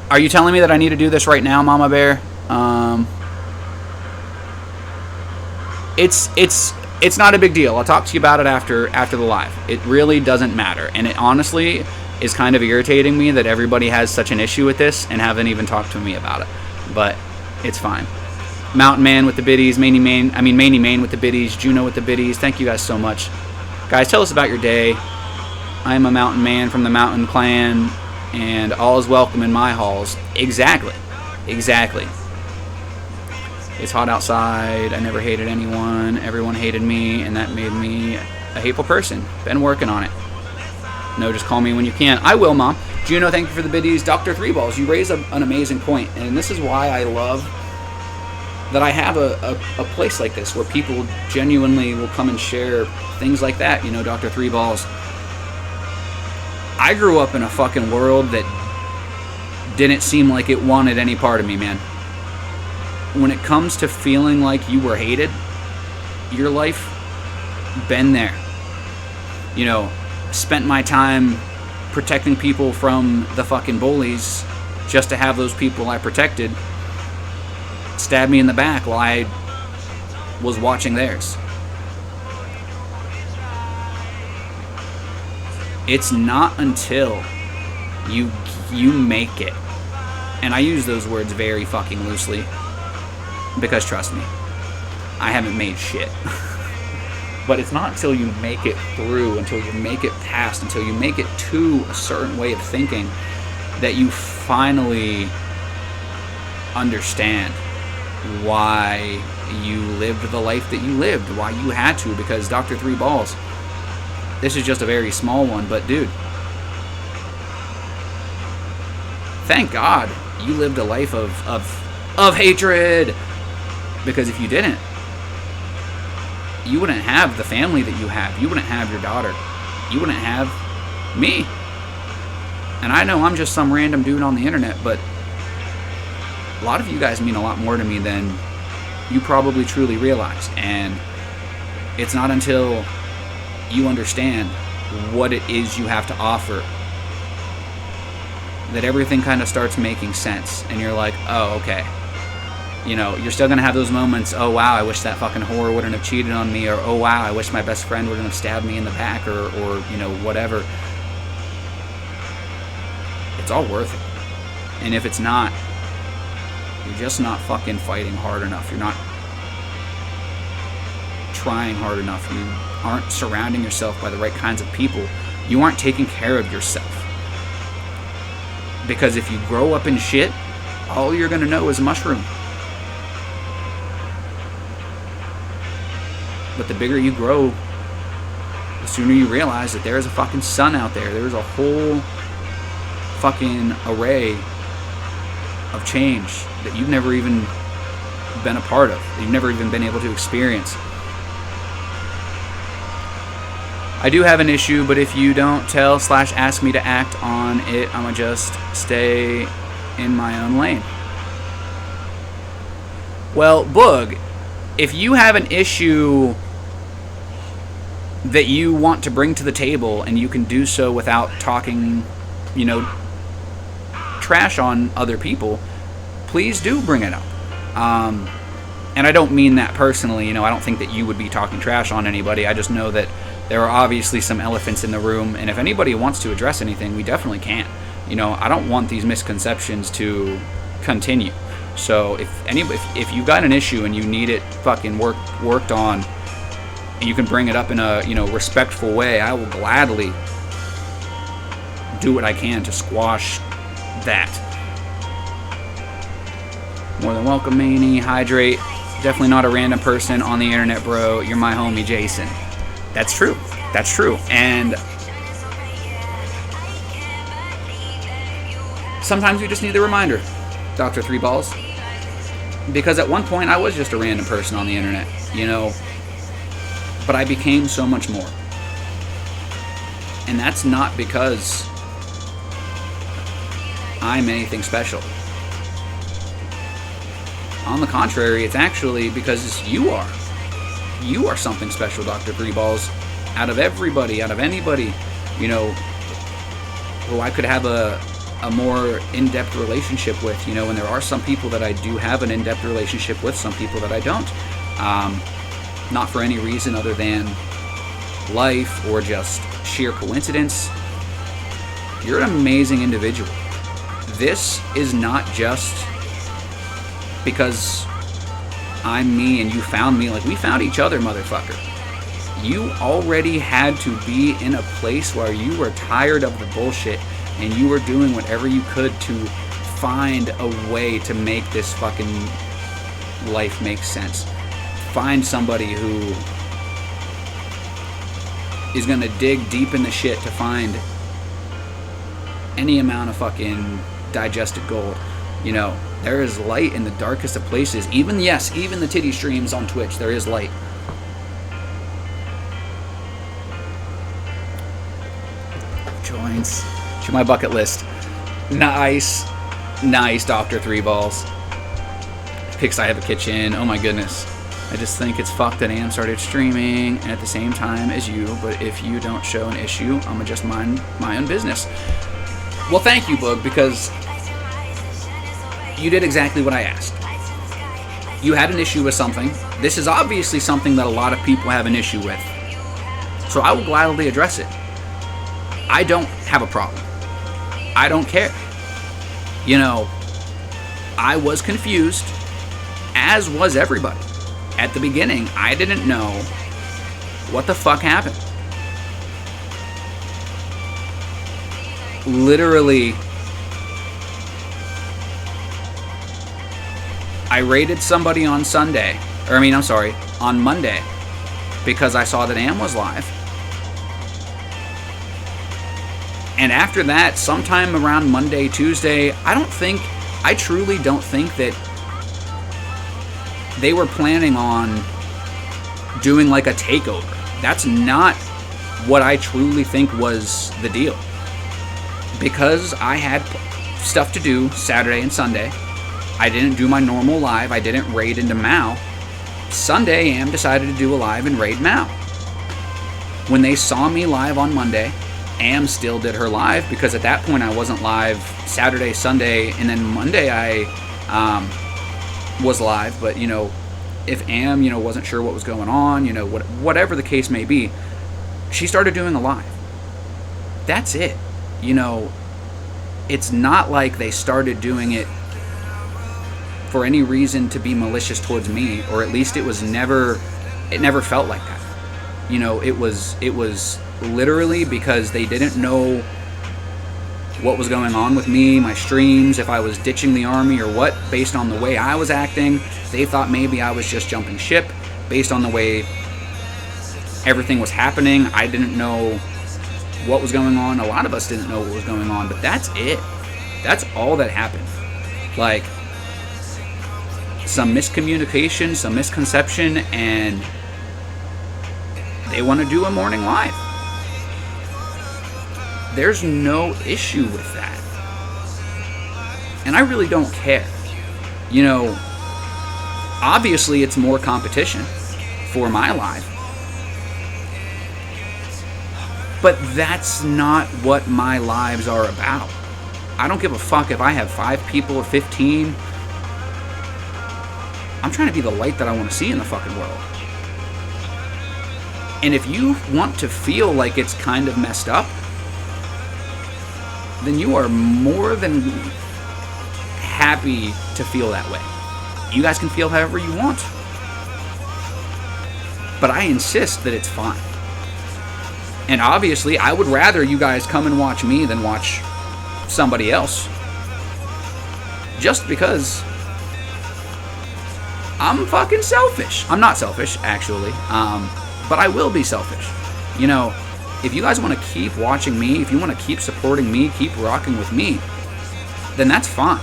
Are you telling me that I need to do this right now, Mama Bear? It's not a big deal. I'll talk to you about it after the live. It really doesn't matter. And it honestly is kind of irritating me that everybody has such an issue with this and haven't even talked to me about it. But it's fine. Mountain Man with the biddies, Manny Main with the biddies, Juno with the biddies. Thank you guys so much. Guys, tell us about your day. I am a mountain man from the Mountain Clan, and all is welcome in my halls. Exactly. It's hot outside. I never hated anyone. Everyone hated me, and that made me a hateful person. Been working on it. No, just call me when you can. I will, Mom. Juno, thank you for the biddies. Dr. Three Balls, you raise an amazing point, and this is why I love that I have a place like this where people genuinely will come and share things like that. You know, Dr. Three Balls, I grew up in a fucking world that didn't seem like it wanted any part of me, man. When it comes to feeling like you were hated, your life, been there. You know, spent my time protecting people from the fucking bullies just to have those people I protected stab me in the back while I was watching theirs. It's not until you make it, and I use those words very fucking loosely, because trust me, I haven't made shit. But it's not until you make it through, until you make it past, until you make it to a certain way of thinking, that you finally understand why you lived the life that you lived, why you had to. Because Dr. Three Balls, this is just a very small one, but dude, thank God you lived a life of hatred. Because if you didn't, you wouldn't have the family that you have. You wouldn't have your daughter. You wouldn't have me. And I know I'm just some random dude on the internet, but a lot of you guys mean a lot more to me than you probably truly realize. And it's not until you understand what it is you have to offer that everything kind of starts making sense. And you're like, oh, okay. You know, you're still going to have those moments, oh, wow, I wish that fucking whore wouldn't have cheated on me, or, oh, wow, I wish my best friend wouldn't have stabbed me in the back, or you know, whatever. It's all worth it. And if it's not, you're just not fucking fighting hard enough. You're not trying hard enough. You aren't surrounding yourself by the right kinds of people. You aren't taking care of yourself. Because if you grow up in shit, all you're going to know is mushroom. But the bigger you grow, the sooner you realize that there is a fucking sun out there. There is a whole fucking array of change that you've never even been a part of, that you've never even been able to experience. I do have an issue, but if you don't tell/ask me to act on it, I'm gonna just stay in my own lane. Well, Boog, if you have an issue that you want to bring to the table and you can do so without talking, you know, trash on other people, please do bring it up. And I don't mean that personally, you know, I don't think that you would be talking trash on anybody. I just know that there are obviously some elephants in the room, and if anybody wants to address anything, we definitely can. You know, I don't want these misconceptions to continue. So if you've got an issue and you need it fucking worked on, and you can bring it up in a, you know, respectful way, I will gladly do what I can to squash that. More than welcome, Maney. Hydrate. Definitely not a random person on the internet, bro. You're my homie, Jason. That's true. That's true. And sometimes we just need the reminder, Dr. Three Balls. Because at one point I was just a random person on the internet, you know. But I became so much more. And that's not because I'm anything special. On the contrary, it's actually because you are. You are something special, Dr. Three Balls. Out of everybody, out of anybody, you know, who I could have a more in-depth relationship with, you know, and there are some people that I do have an in-depth relationship with, some people that I don't. Not for any reason other than life or just sheer coincidence. You're an amazing individual. This is not just because I'm me and you found me. Like, we found each other, motherfucker. You already had to be in a place where you were tired of the bullshit and you were doing whatever you could to find a way to make this fucking life make sense. Find somebody who is gonna dig deep in the shit to find any amount of fucking digested gold. You know, there is light in the darkest of places. Even the titty streams on Twitch, there is light. Joins to my bucket list. Nice. Nice, Dr. Three Balls. Picks I Have a Kitchen. Oh my goodness. I just think it's fucked that Am started streaming at the same time as you, but if you don't show an issue, I'm gonna just mind my own business. Well, thank you, Boog, because you did exactly what I asked. You had an issue with something. This is obviously something that a lot of people have an issue with. So I will gladly address it. I don't have a problem. I don't care. You know, I was confused, as was everybody. At the beginning, I didn't know what the fuck happened. Literally, I raided somebody on on Monday, because I saw that Am was live. And after that, sometime around Monday, Tuesday, I truly don't think that they were planning on doing like a takeover. That's not what I truly think was the deal. Because I had stuff to do Saturday and Sunday, I didn't do my normal live, I didn't raid into Mao. Sunday, Am decided to do a live and raid Mao. When they saw me live on Monday, Am still did her live, because at that point I wasn't live Saturday, Sunday, and then Monday I was live. But, you know, if Am, wasn't sure what was going on, whatever the case may be, she started doing a live. That's it. It's not like they started doing it for any reason to be malicious towards me, or at least it never felt like that. It was literally because they didn't know what was going on with me, my streams, if I was ditching the army or what. Based on the way I was acting, they thought maybe I was just jumping ship. Based on the way everything was happening, I didn't know what was going on. A lot of us didn't know what was going on, but that's it. That's all that happened. Like, some miscommunication, some misconception, and they want to do a morning live. There's no issue with that. And I really don't care. Obviously it's more competition for my live. But that's not what my lives are about. I don't give a fuck if I have 5 people or 15. I'm trying to be the light that I want to see in the fucking world. And if you want to feel like it's kind of messed up, then you are more than happy to feel that way. You guys can feel however you want. But I insist that it's fine. And obviously, I would rather you guys come and watch me than watch somebody else. Just because I'm fucking selfish. I'm not selfish, actually. But I will be selfish. If you guys want to keep watching me, if you want to keep supporting me, keep rocking with me, then that's fine.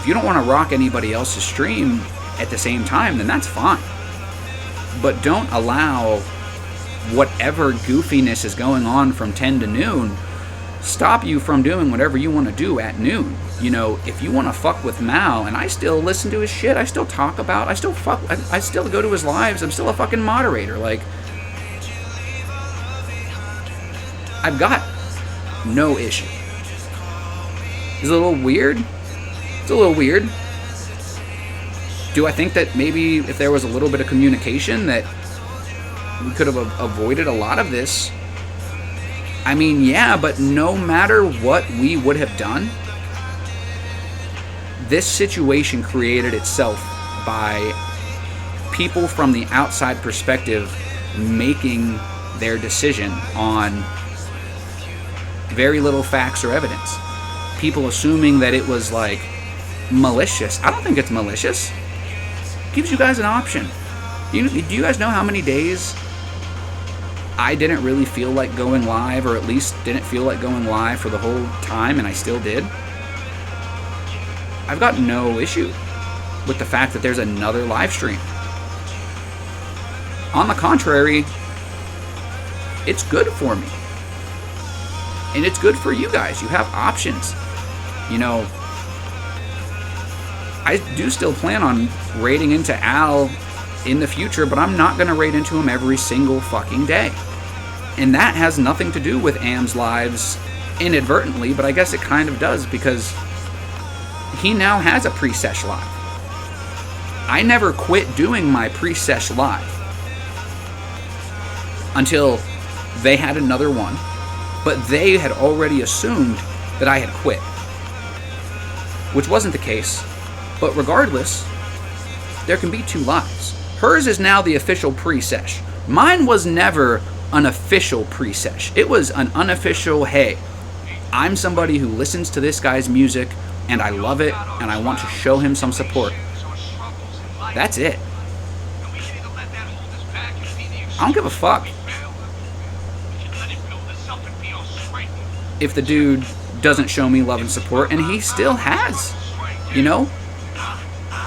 If you don't want to rock anybody else's stream at the same time, then that's fine. But don't allow whatever goofiness is going on from 10 to noon stop you from doing whatever you want to do at noon. If you want to fuck with Mao, and I still listen to his shit, I still talk about, I still go to his lives, I'm still a fucking moderator. Like, I've got no issue. Is it a little weird? It's a little weird. Do I think that maybe if there was a little bit of communication that we could have avoided a lot of this? I mean, yeah, but no matter what we would have done, this situation created itself by people from the outside perspective making their decision on very little facts or evidence. People assuming that it was like malicious. I don't think it's malicious. It gives you guys an option. Do you guys know how many days I didn't really feel like going live, or at least didn't feel like going live for the whole time, and I still did? I've got no issue with the fact that there's another live stream. On the contrary, it's good for me. And it's good for you guys. You have options. You know, I do still plan on raiding into Al in the future, but I'm not going to raid into him every single fucking day. And that has nothing to do with Am's lives inadvertently, but I guess it kind of does, because he now has a pre-sesh live. I never quit doing my pre-sesh live until they had another one, but they had already assumed that I had quit, which wasn't the case. But regardless, there can be two lives. Hers is now the official pre-sesh. Mine was never an official pre-sesh. It was an unofficial, hey, I'm somebody who listens to this guy's music and I love it and I want to show him some support. That's it. I don't give a fuck if the dude doesn't show me love and support, and he still has, you know?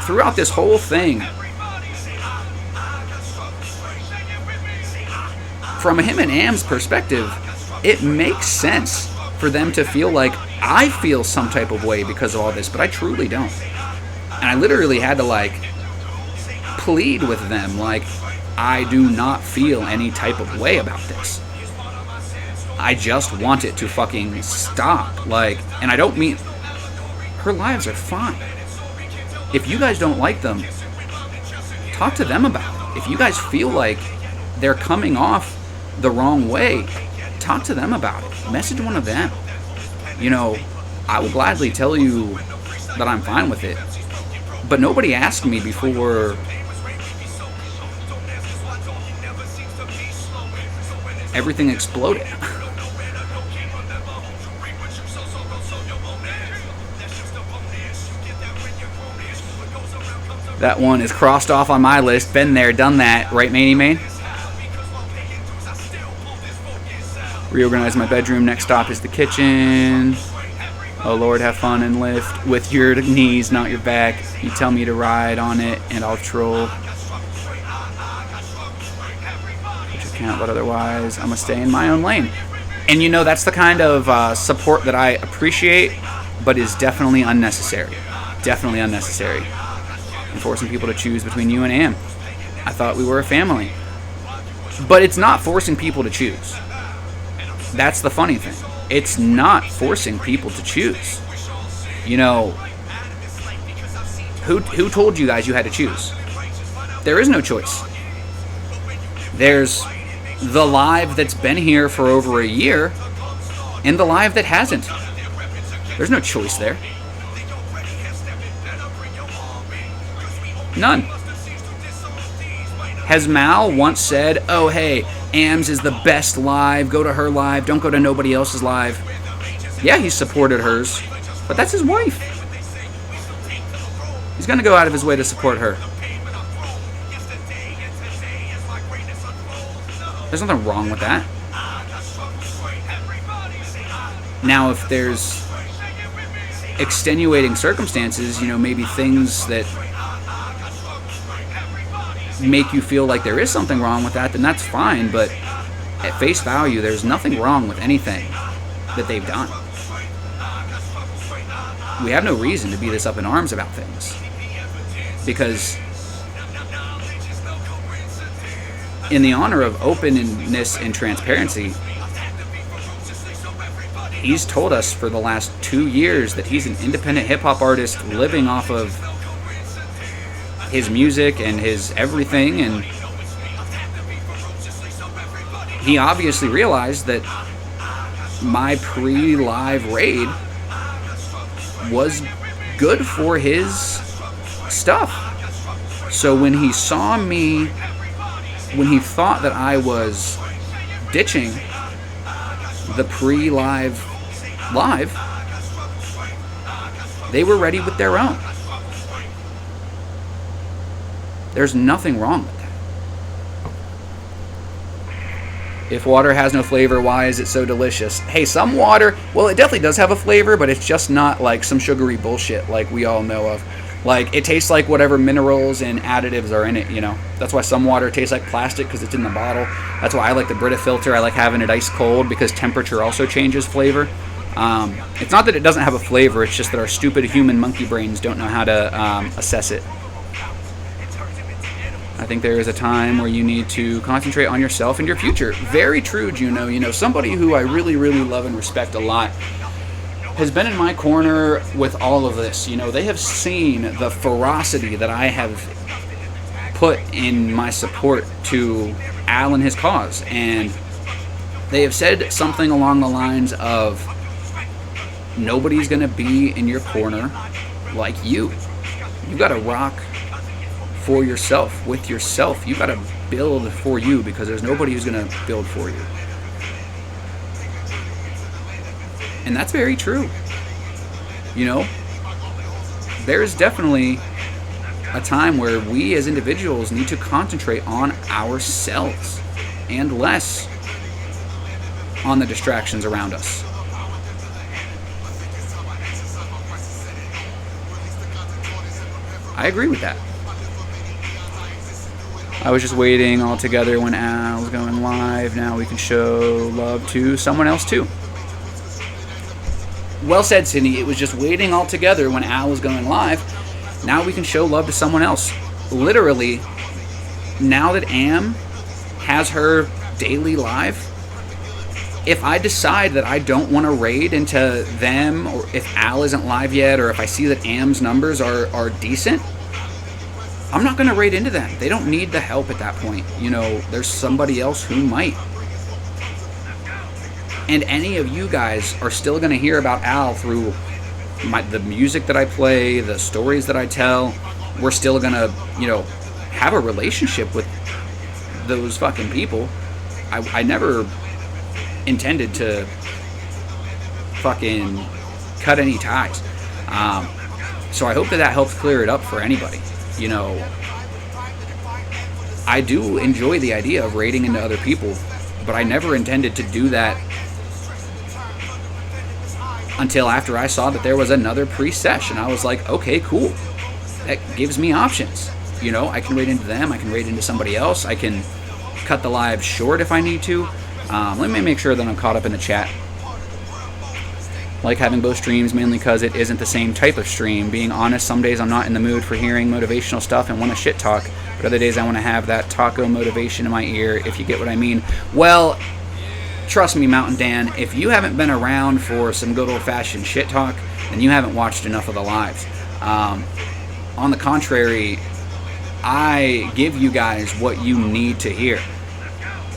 Throughout this whole thing, from him and Am's perspective, it makes sense for them to feel like I feel some type of way because of all this, but I truly don't. And I literally had to, like, plead with them, like, I do not feel any type of way about this. I just want it to fucking stop. Like, and I don't mean, her lives are fine. If you guys don't like them, talk to them about it. If you guys feel like they're coming off the wrong way, talk to them about it. Message one of them. You know, I will gladly tell you that I'm fine with it. But nobody asked me before everything exploded. That one is crossed off on my list. Been there, done that. Right, Maney Main? Reorganize my bedroom. Next stop is the kitchen. Oh, Lord, have fun and lift with your knees, not your back. You tell me to ride on it, and I'll troll. Which I can't, but otherwise, I'm going to stay in my own lane. And, you know, that's the kind of support that I appreciate, but is definitely unnecessary. Definitely unnecessary. And forcing people to choose between you and Am. I thought we were a family. But it's not forcing people to choose. That's the funny thing. It's not forcing people to choose. You know, who told you guys you had to choose? There is no choice. There's the live that's been here for over a year and the live that hasn't. There's no choice there. None. Has Mal once said, oh, hey, Am's is the best live, go to her live, don't go to nobody else's live? Yeah, he supported hers, but that's his wife. He's going to go out of his way to support her. There's nothing wrong with that. Now, if there's extenuating circumstances, you know, maybe things that make you feel like there is something wrong with that, then that's fine. But at face value, there's nothing wrong with anything that they've done. We have no reason to be this up in arms about things, because in the honor of openness and transparency, he's told us for the last 2 years that he's an independent hip-hop artist living off of his music and his everything, and he obviously realized that my pre-live raid was good for his stuff. So when he saw me, when he thought that I was ditching the pre-live live, they were ready with their own. There's nothing wrong with that. If water has no flavor, why is it so delicious? Hey, some water, well, it definitely does have a flavor, but it's just not like some sugary bullshit like we all know of. Like, it tastes like whatever minerals and additives are in it, you know. That's why some water tastes like plastic, because it's in the bottle. That's why I like the Brita filter. I like having it ice cold, because temperature also changes flavor. It's not that it doesn't have a flavor, it's just that our stupid human monkey brains don't know how to assess it. I think there is a time where you need to concentrate on yourself and your future. Very true, Juno. You know, somebody who I really, really love and respect a lot has been in my corner with all of this. You know, they have seen the ferocity that I have put in my support to Al and his cause. And they have said something along the lines of, nobody's going to be in your corner like you. You got to rock for yourself, with yourself. You got to build for you, because there's nobody who's going to build for you. And that's very true. You know, there's definitely a time where we as individuals need to concentrate on ourselves and less on the distractions around us. I agree with that. I was just waiting all together when Al was going live. Now we can show love to someone else too. Well said, Sydney. It was just waiting all together when Al was going live. Now we can show love to someone else. Literally, now that Am has her daily live, if I decide that I don't want to raid into them, or if Al isn't live yet, or if I see that Am's numbers are decent, I'm not going to raid into them. They don't need the help at that point. You know, there's somebody else who might. And any of you guys are still going to hear about Al through the music that I play, the stories that I tell. We're still going to, you know, have a relationship with those fucking people. I never intended to fucking cut any ties. So I hope that helps clear it up for anybody. You know, I do enjoy the idea of raiding into other people, but I never intended to do that until after I saw that there was another pre-sesh, and I was like, okay, cool. That gives me options. You know, I can raid into them, I can raid into somebody else, I can cut the live short if I need to. Let me make sure that I'm caught up in the chat. Like having both streams mainly because it isn't the same type of stream. Being honest, some days I'm not in the mood for hearing motivational stuff and want to shit talk, but other days I want to have that taco motivation in my ear, if you get what I mean. Well, trust me, Mountain Dan, if you haven't been around for some good old-fashioned shit talk, then you haven't watched enough of the lives. On the contrary, I give you guys what you need to hear.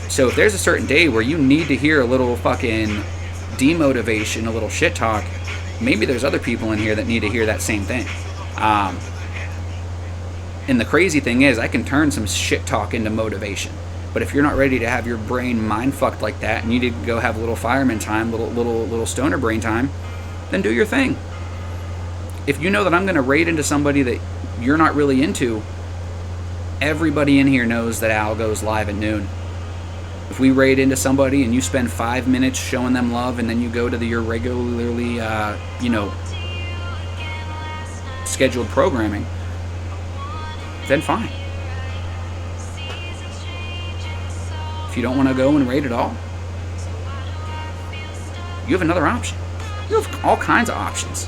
So if there's a certain day where you need to hear a little fucking demotivation, a little shit talk, maybe there's other people in here that need to hear that same thing. And the crazy thing is, I can turn some shit talk into motivation. But if you're not ready to have your brain mind fucked like that, and you need to go have a little fireman time, little stoner brain time, then do your thing. If you know that I'm going to raid into somebody that you're not really into, everybody in here knows that Al goes live at noon. If we raid into somebody and you spend 5 minutes showing them love, and then you go to your regularly, scheduled programming, then fine. If you don't want to go and raid at all, you have another option. You have all kinds of options.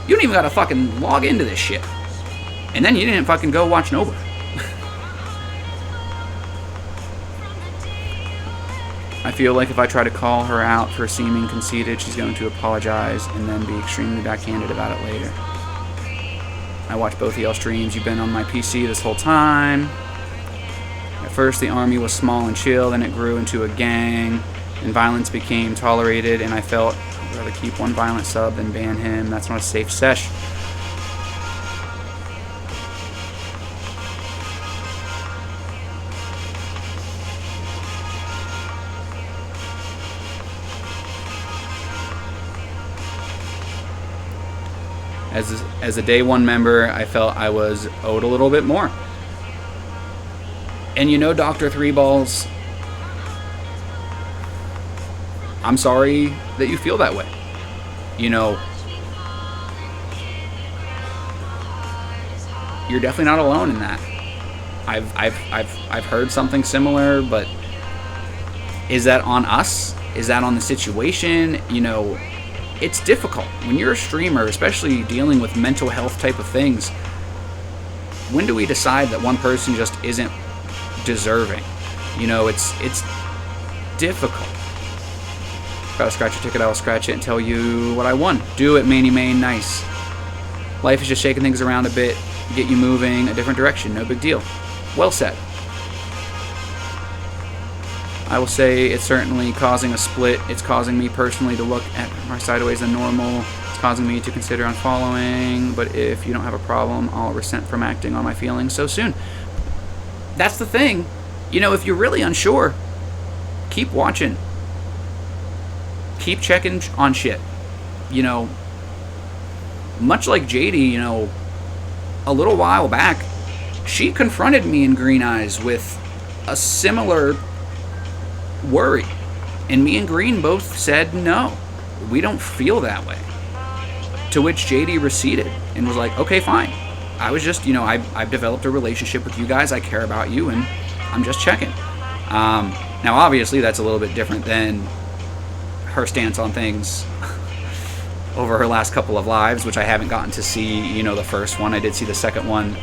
You don't even got to fucking log into this shit. And then you didn't fucking go watch Nova. I feel like if I try to call her out for seeming conceited, she's going to apologize and then be extremely backhanded about it later. I watch both of y'all streams. You've been on my PC this whole time. At first, the army was small and chill, then it grew into a gang, and violence became tolerated, and I felt I'd rather keep one violent sub than ban him. That's not a safe sesh. As a day one member, I felt I was owed a little bit more. And you know, Dr. Three Balls, I'm sorry that you feel that way. You know, you're definitely not alone in that. I've heard something similar, but is that on us? Is that on the situation? You know, it's difficult. When you're a streamer, especially dealing with mental health type of things, when do we decide that one person just isn't deserving? You know, it's difficult. Gotta scratch your ticket, I'll scratch it and tell you what I won. Do it, Manny Main, nice. Life is just shaking things around a bit, get you moving a different direction, no big deal. Well said. I will say it's certainly causing a split. It's causing me personally to look at my sideways than normal. It's causing me to consider unfollowing, but if you don't have a problem, I'll resent from acting on my feelings so soon. That's the thing. You know, if you're really unsure, keep watching. Keep checking on shit. You know, much like JD, you know, a little while back, she confronted me in Green Eyes with a similar worry. And me and Green both said, no, we don't feel that way. To which JD receded and was like, okay, fine. I was just, you know, I've developed a relationship with you guys. I care about you, and I'm just checking. Now, obviously, that's a little bit different than her stance on things over her last couple of lives, which I haven't gotten to see, you know, the first one. I did see the second one.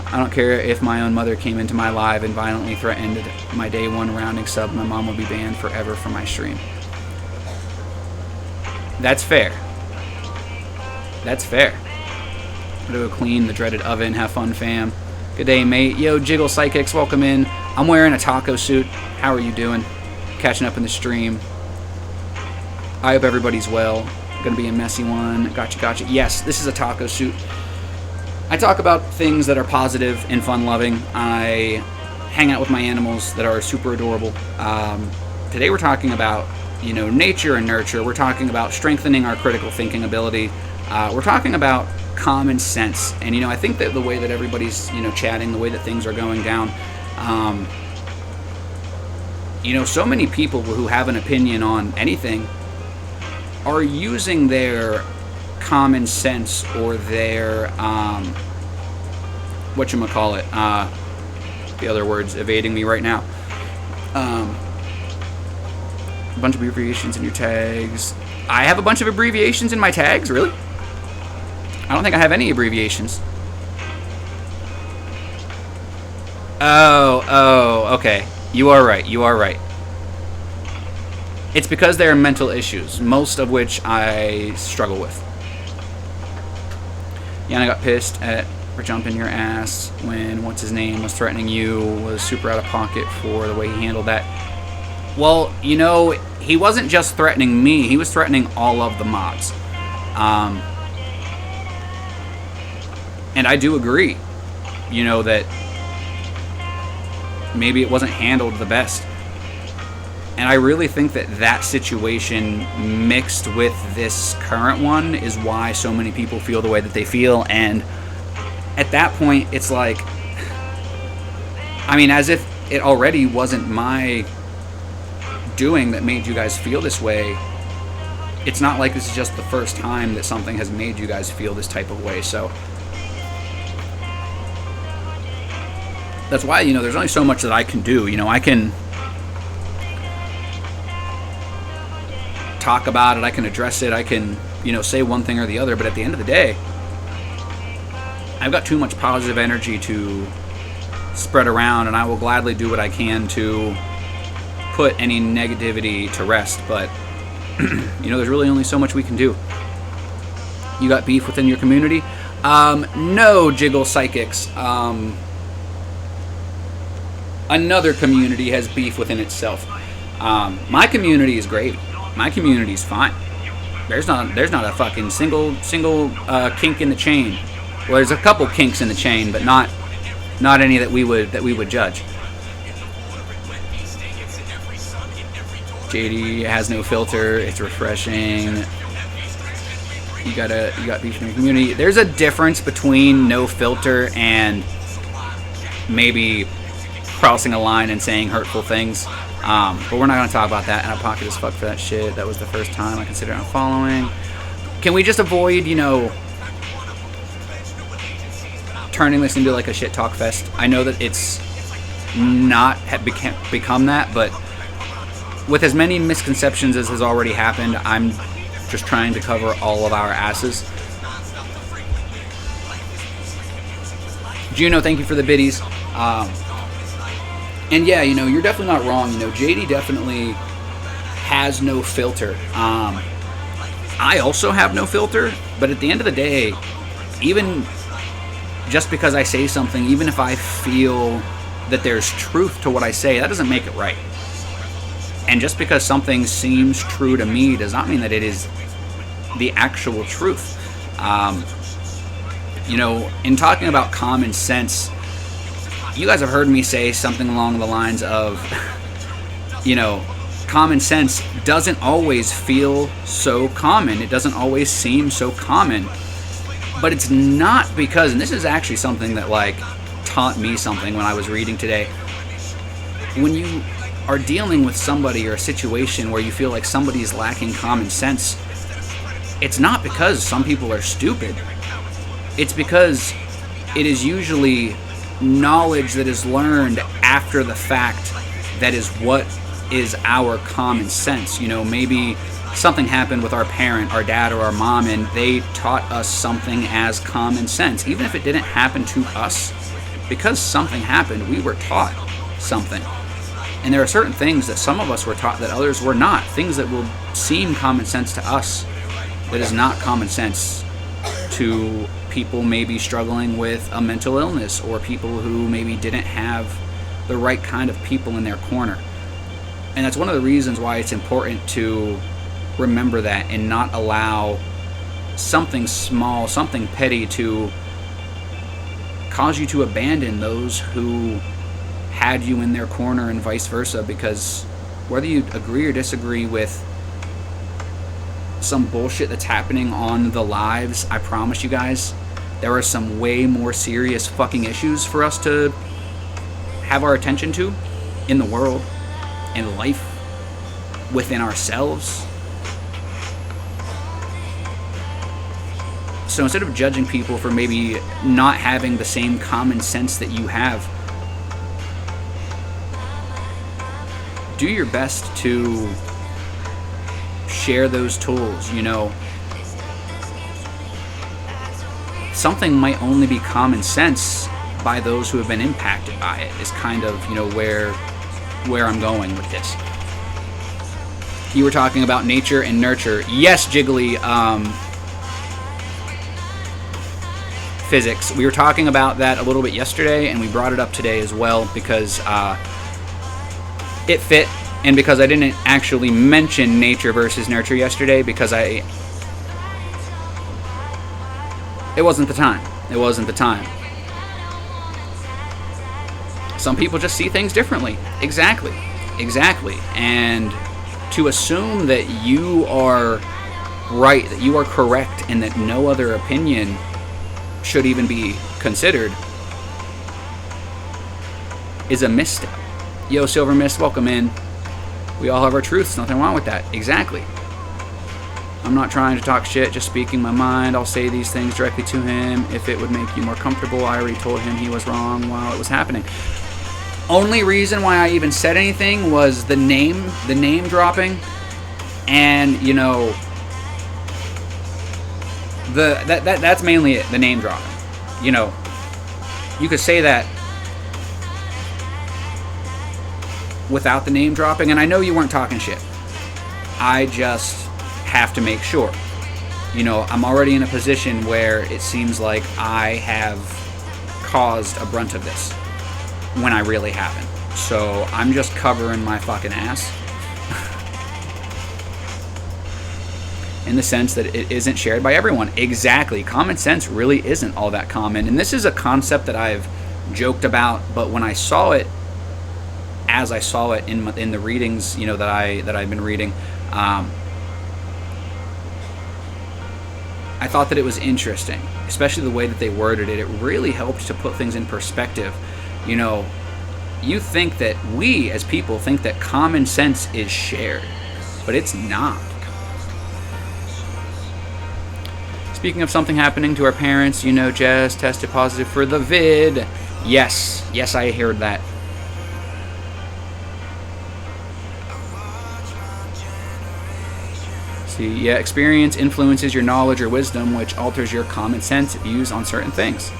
I don't care if my own mother came into my live and violently threatened my day one rounding sub, my mom would be banned forever from my stream. That's fair. That's fair. Go clean the dreaded oven. Have fun, fam. Good day, mate. Yo, Jiggle Psychics, welcome in. I'm wearing a taco suit. How are you doing? Catching up in the stream. I hope everybody's well. Gonna be a messy one. Gotcha. Yes, this is a taco suit. I talk about things that are positive and fun-loving. I hang out with my animals that are super adorable. Today we're talking about, you know, nature and nurture. We're talking about strengthening our critical thinking ability. We're talking about common sense. And, you know, I think that the way that everybody's, you know, chatting, the way that things are going down, you know, so many people who have an opinion on anything are using their common sense or their whatchamacallit, the other word's evading me right now. A bunch of abbreviations in your tags. I have a bunch of abbreviations in my tags, really? I don't think I have any abbreviations. Oh, okay. You are right. It's because there are mental issues, most of which I struggle with. Yana got pissed at for jumping your ass when what's-his-name was threatening you, was super out of pocket for the way he handled that. Well, you know, he wasn't just threatening me, he was threatening all of the mods. And I do agree, you know, that maybe it wasn't handled the best. And I really think that that situation mixed with this current one is why so many people feel the way that they feel. And at that point, it's like, I mean, as if it already wasn't my doing that made you guys feel this way. It's not like this is just the first time that something has made you guys feel this type of way. So that's why, you know, there's only so much that I can do. You know, I can talk about it, I can address it, I can, you know, say one thing or the other, but at the end of the day, I've got too much positive energy to spread around, and I will gladly do what I can to put any negativity to rest. But you know, there's really only so much we can do. You got beef within your community? No, Jiggle Psychics. Another community has beef within itself. My community is great. My community is fine. There's not a fucking single kink in the chain. Well, there's a couple kinks in the chain, but not any that we would judge. JD has no filter. It's refreshing. You got beef in your community. There's a difference between no filter and maybe crossing a line and saying hurtful things. But we're not going to talk about that, and I pocket as fuck for that shit. That was the first time I considered unfollowing. Can we just avoid, you know, turning this into like a shit talk fest? I know that it's not become that, but with as many misconceptions as has already happened, I'm just trying to cover all of our asses. Juno, thank you for the biddies. And yeah, you're definitely not wrong. JD definitely has no filter. I also have no filter, but at the end of the day, even just because I say something, even if I feel that there's truth to what I say, that doesn't make it right. And just because something seems true to me does not mean that it is the actual truth. In talking about common sense, you guys have heard me say something along the lines of, common sense doesn't always feel so common. It doesn't always seem so common. But it's not because, and this is actually something that, taught me something when I was reading today. When you are dealing with somebody or a situation where you feel like somebody's lacking common sense, it's not because some people are stupid. It's because it is usually knowledge that is learned after the fact that is what is our common sense. Maybe something happened with our parent, our dad, or our mom, and they taught us something as common sense. Even if it didn't happen to us, because something happened, we were taught something. And there are certain things that some of us were taught that others were not. Things that will seem common sense to us that is not common sense to people maybe struggling with a mental illness, or people who maybe didn't have the right kind of people in their corner. And that's one of the reasons why it's important to remember that and not allow something small, something petty to cause you to abandon those who had you in their corner, and vice versa. Because whether you agree or disagree with some bullshit that's happening on the lives, I promise you guys, there are some way more serious fucking issues for us to have our attention to in the world, in life, within ourselves. So instead of judging people for maybe not having the same common sense that you have, do your best to share those tools. Something might only be common sense by those who have been impacted by it, is kind of, where I'm going with this. You were talking about nature and nurture. Yes, Jiggly, physics. We were talking about that a little bit yesterday, and we brought it up today as well because it fit, and because I didn't actually mention nature versus nurture yesterday because it wasn't the time. It wasn't the time. Some people just see things differently. Exactly. And to assume that you are right, that you are correct, and that no other opinion should even be considered is a misstep. Yo, Silver Mist, welcome in. We all have our truths. Nothing wrong with that. Exactly. I'm not trying to talk shit, just speaking my mind. I'll say these things directly to him if it would make you more comfortable. I already told him he was wrong while it was happening. Only reason why I even said anything was the name dropping, and that's mainly it, the name dropping. You could say that without the name dropping, and I know you weren't talking shit. I just have to make sure. I'm already in a position where it seems like I have caused a brunt of this when I really haven't. So I'm just covering my fucking ass. In the sense that it isn't shared by everyone. Exactly. Common sense really isn't all that common. And this is a concept that I've joked about, but when I saw it, as I saw it in the readings, that I've been reading, I thought that it was interesting, especially the way that they worded it. It really helped to put things in perspective. You think that we as people think that common sense is shared, but it's not. Speaking of something happening to our parents, Jess tested positive for the vid. Yes, I heard that. see. Yeah, experience influences your knowledge or wisdom, which alters your common sense views on certain things.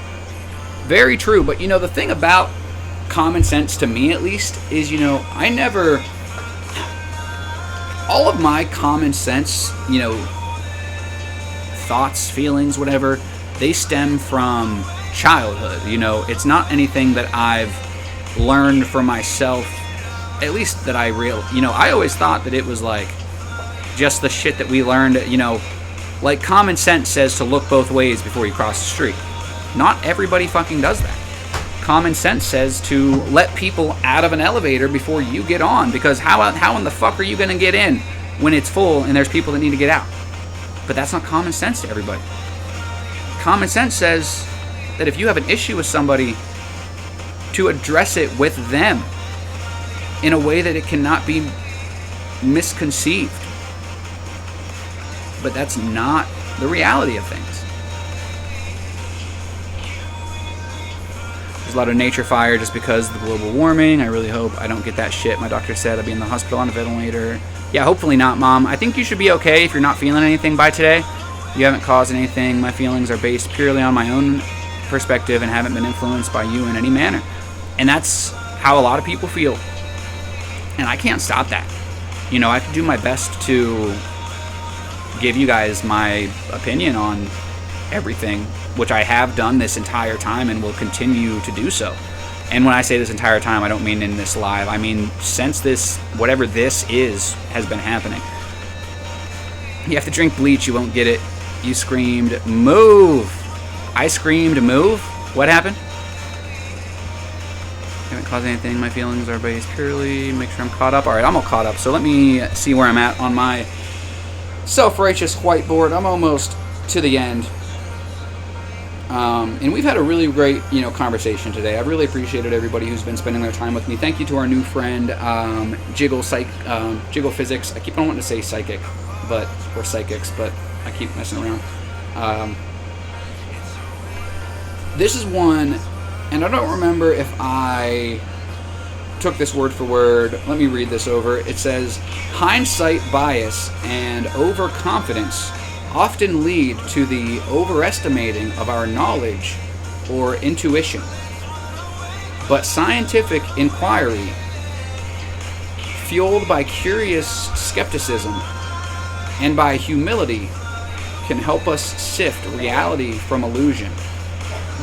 Very true, but you know, the thing about common sense, to me at least, is, you know, I never... all of my common sense, you know, thoughts, feelings, whatever, they stem from childhood. You know, it's not anything that I've learned for myself, at least that I you know, I always thought that it was like just the shit that we learned, you know, like common sense says to look both ways before you cross the street. Not everybody fucking does that. Common sense says to let people out of an elevator before you get on, because how in the fuck are you going to get in when it's full and there's people that need to get out? But that's not common sense to everybody. Common sense says that if you have an issue with somebody, to address it with them in a way that it cannot be misconceived. But that's not the reality of things. There's a lot of nature fire just because of the global warming. I really hope I don't get that shit. My doctor said I'll be in the hospital on a ventilator. Yeah, hopefully not, Mom. I think you should be okay if you're not feeling anything by today. You haven't caused anything. My feelings are based purely on my own perspective and haven't been influenced by you in any manner. And that's how a lot of people feel. And I can't stop that. You know, I can do my best to give you guys my opinion on everything, which I have done this entire time and will continue to do so. And when I say this entire time, I don't mean in this live. I mean since this, whatever this is, has been happening. You have to drink bleach, you won't get it. You screamed, move! I screamed, move? What happened? I haven't caused anything. My feelings are based purely. Make sure I'm caught up. Alright, I'm all caught up. So let me see where I'm at on my self-righteous whiteboard. I'm almost to the end. And we've had a really great, you know, conversation today. I really appreciated everybody who's been spending their time with me. Thank you to our new friend, Jiggle Physics. I keep on wanting to say psychic, or psychics, but I keep messing around. This is one, and I don't remember if I took this word for word. Let me read this over. It says, hindsight bias and overconfidence often lead to the overestimating of our knowledge or intuition. But scientific inquiry, fueled by curious skepticism and by humility, can help us sift reality from illusion.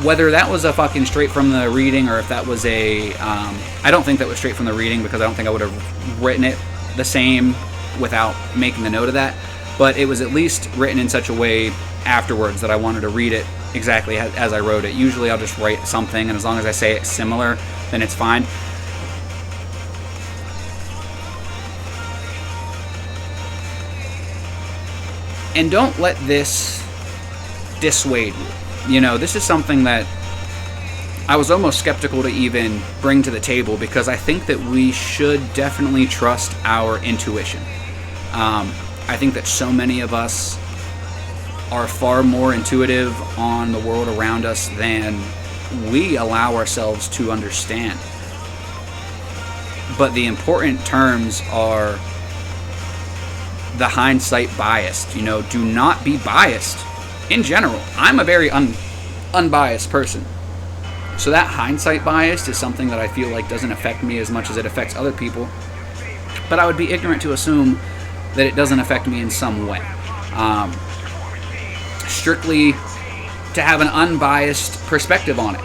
Whether that was a fucking straight from the reading or if that was a... I don't think that was straight from the reading, because I don't think I would have written it the same without making the note of that. But it was at least written in such a way afterwards that I wanted to read it exactly as I wrote it. Usually I'll just write something, and as long as I say it similar, then it's fine. And don't let this dissuade you. You know, this is something that I was almost skeptical to even bring to the table, because I think that we should definitely trust our intuition. I think that so many of us are far more intuitive on the world around us than we allow ourselves to understand. But the important terms are the hindsight biased. You know, do not be biased in general. I'm a very unbiased person. So that hindsight bias is something that I feel like doesn't affect me as much as it affects other people. But I would be ignorant to assume that it doesn't affect me in some way. Strictly to have an unbiased perspective on it.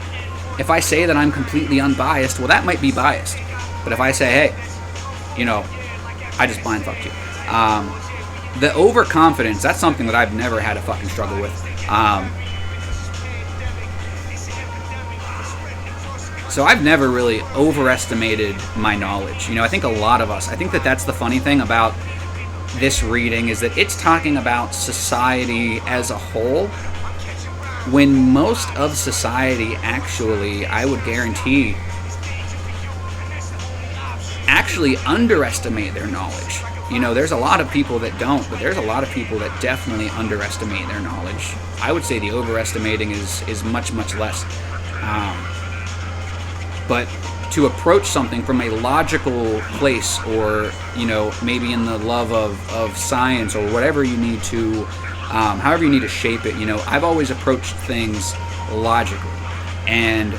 If I say that I'm completely unbiased, well, that might be biased. But if I say, hey, you know, I just blind fucked you. The overconfidence, that's something that I've never had a fucking struggle with. So I've never really overestimated my knowledge. You know, I think a lot of us, I think that that's the funny thing about this reading, is that it's talking about society as a whole, when most of society actually, I would guarantee, actually underestimate their knowledge. You know, there's a lot of people that don't, but there's a lot of people that definitely underestimate their knowledge. I would say the overestimating is much, much less. But to approach something from a logical place, or, you know, maybe in the love of science, or whatever you need to, however you need to shape it. You know, I've always approached things logically, and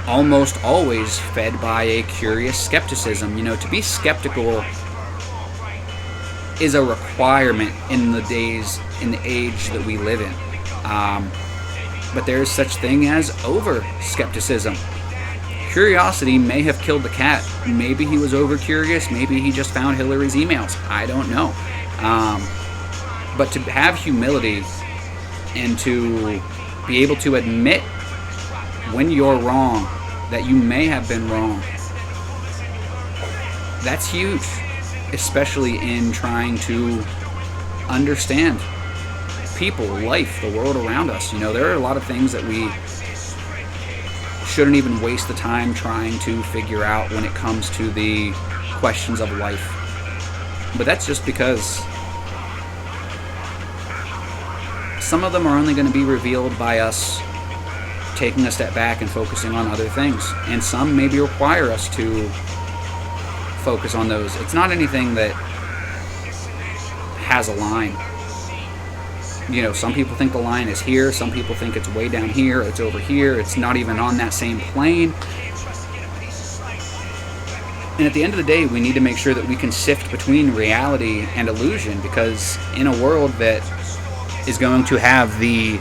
almost always fed by a curious skepticism. You know, to be skeptical is a requirement in the age that we live in. But there is such thing as over skepticism. Curiosity may have killed the cat. Maybe he was over curious. Maybe he just found Hillary's emails. I don't know. But to have humility and to be able to admit when you're wrong, that you may have been wrong, that's huge, especially in trying to understand people, life, the world around us. You know, there are a lot of things that we shouldn't even waste the time trying to figure out when it comes to the questions of life. But that's just because some of them are only going to be revealed by us taking a step back and focusing on other things, and some maybe require us to focus on those. It's not anything that has a line. You know, some people think the line is here, some people think it's way down here, it's over here, it's not even on that same plane. And at the end of the day, we need to make sure that we can sift between reality and illusion, because in a world that is going to have the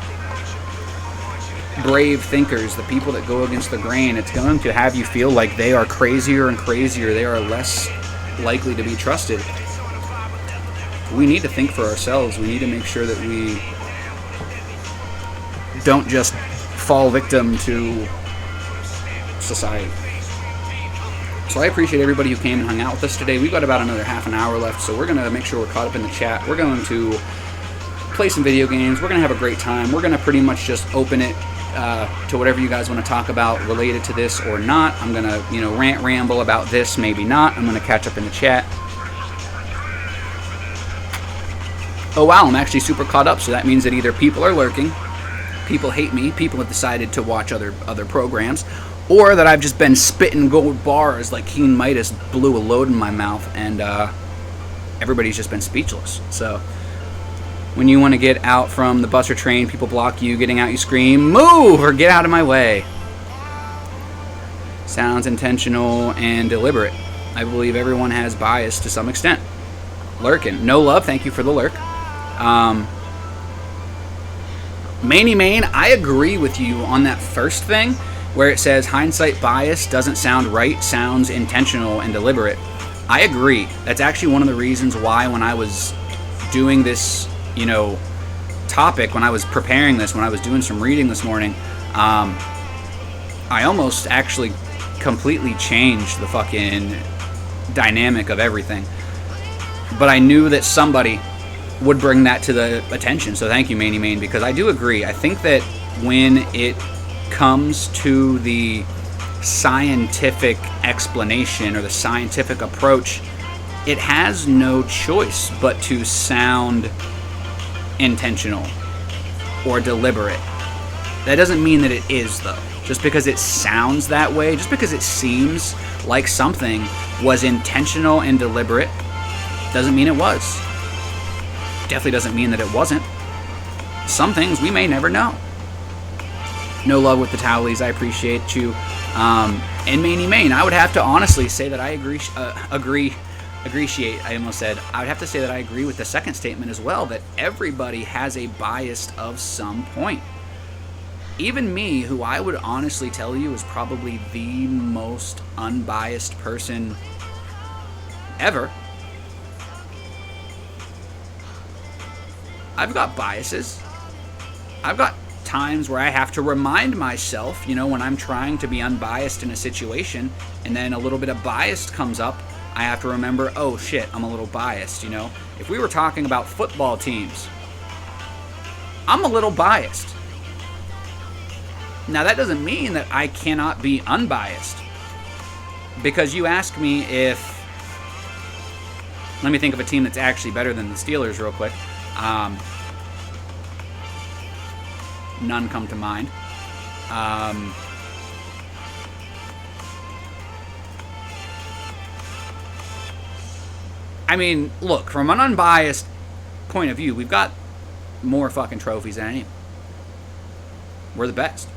brave thinkers, the people that go against the grain, it's going to have you feel like they are crazier and crazier, they are less likely to be trusted. We need to think for ourselves. We need to make sure that we don't just fall victim to society. So I appreciate everybody who came and hung out with us today. We've got about another half an hour left, so we're going to make sure we're caught up in the chat. We're going to play some video games. We're going to have a great time. We're going to pretty much just open it to whatever you guys want to talk about related to this or not. I'm going to, you know, rant, ramble about this, maybe not. I'm going to catch up in the chat. Oh wow, I'm actually super caught up, so that means that either people are lurking, people hate me, people have decided to watch other programs, or that I've just been spitting gold bars like King Midas blew a load in my mouth, and everybody's just been speechless. So when you want to get out from the bus or train, people block you, getting out you scream, move, or get out of my way. Sounds intentional and deliberate. I believe everyone has bias to some extent. Lurking. No love, thank you for the lurk. Maney Main, I agree with you on that first thing where it says hindsight bias doesn't sound right, sounds intentional and deliberate. I agree. That's actually one of the reasons why when I was doing this, you know, topic, when I was preparing this, when I was doing some reading this morning, I almost actually completely changed the fucking dynamic of everything. But I knew that somebody would bring that to the attention, so thank you, Maney Main, because I do agree. I think that when it comes to the scientific explanation or the scientific approach, it has no choice but to sound intentional or deliberate. That doesn't mean that it is, though. Just because it sounds that way, just because it seems like something was intentional and deliberate, doesn't mean it was. Definitely doesn't mean that it wasn't. Some things we may never know. No love with the towelies, I appreciate you. And Maney Main, I would have to honestly say that I agree. I almost said. I would have to say that I agree with the second statement as well, that everybody has a bias of some point. Even me, who I would honestly tell you is probably the most unbiased person ever, I've got biases. I've got times where I have to remind myself, you know, when I'm trying to be unbiased in a situation, and then a little bit of bias comes up, I have to remember, oh shit, I'm a little biased, you know? If we were talking about football teams, I'm a little biased. Now, that doesn't mean that I cannot be unbiased. Because you ask me if... Let me think of a team that's actually better than the Steelers real quick. None come to mind. I mean, look, from an unbiased point of view, we've got more fucking trophies than anyone. We're the best.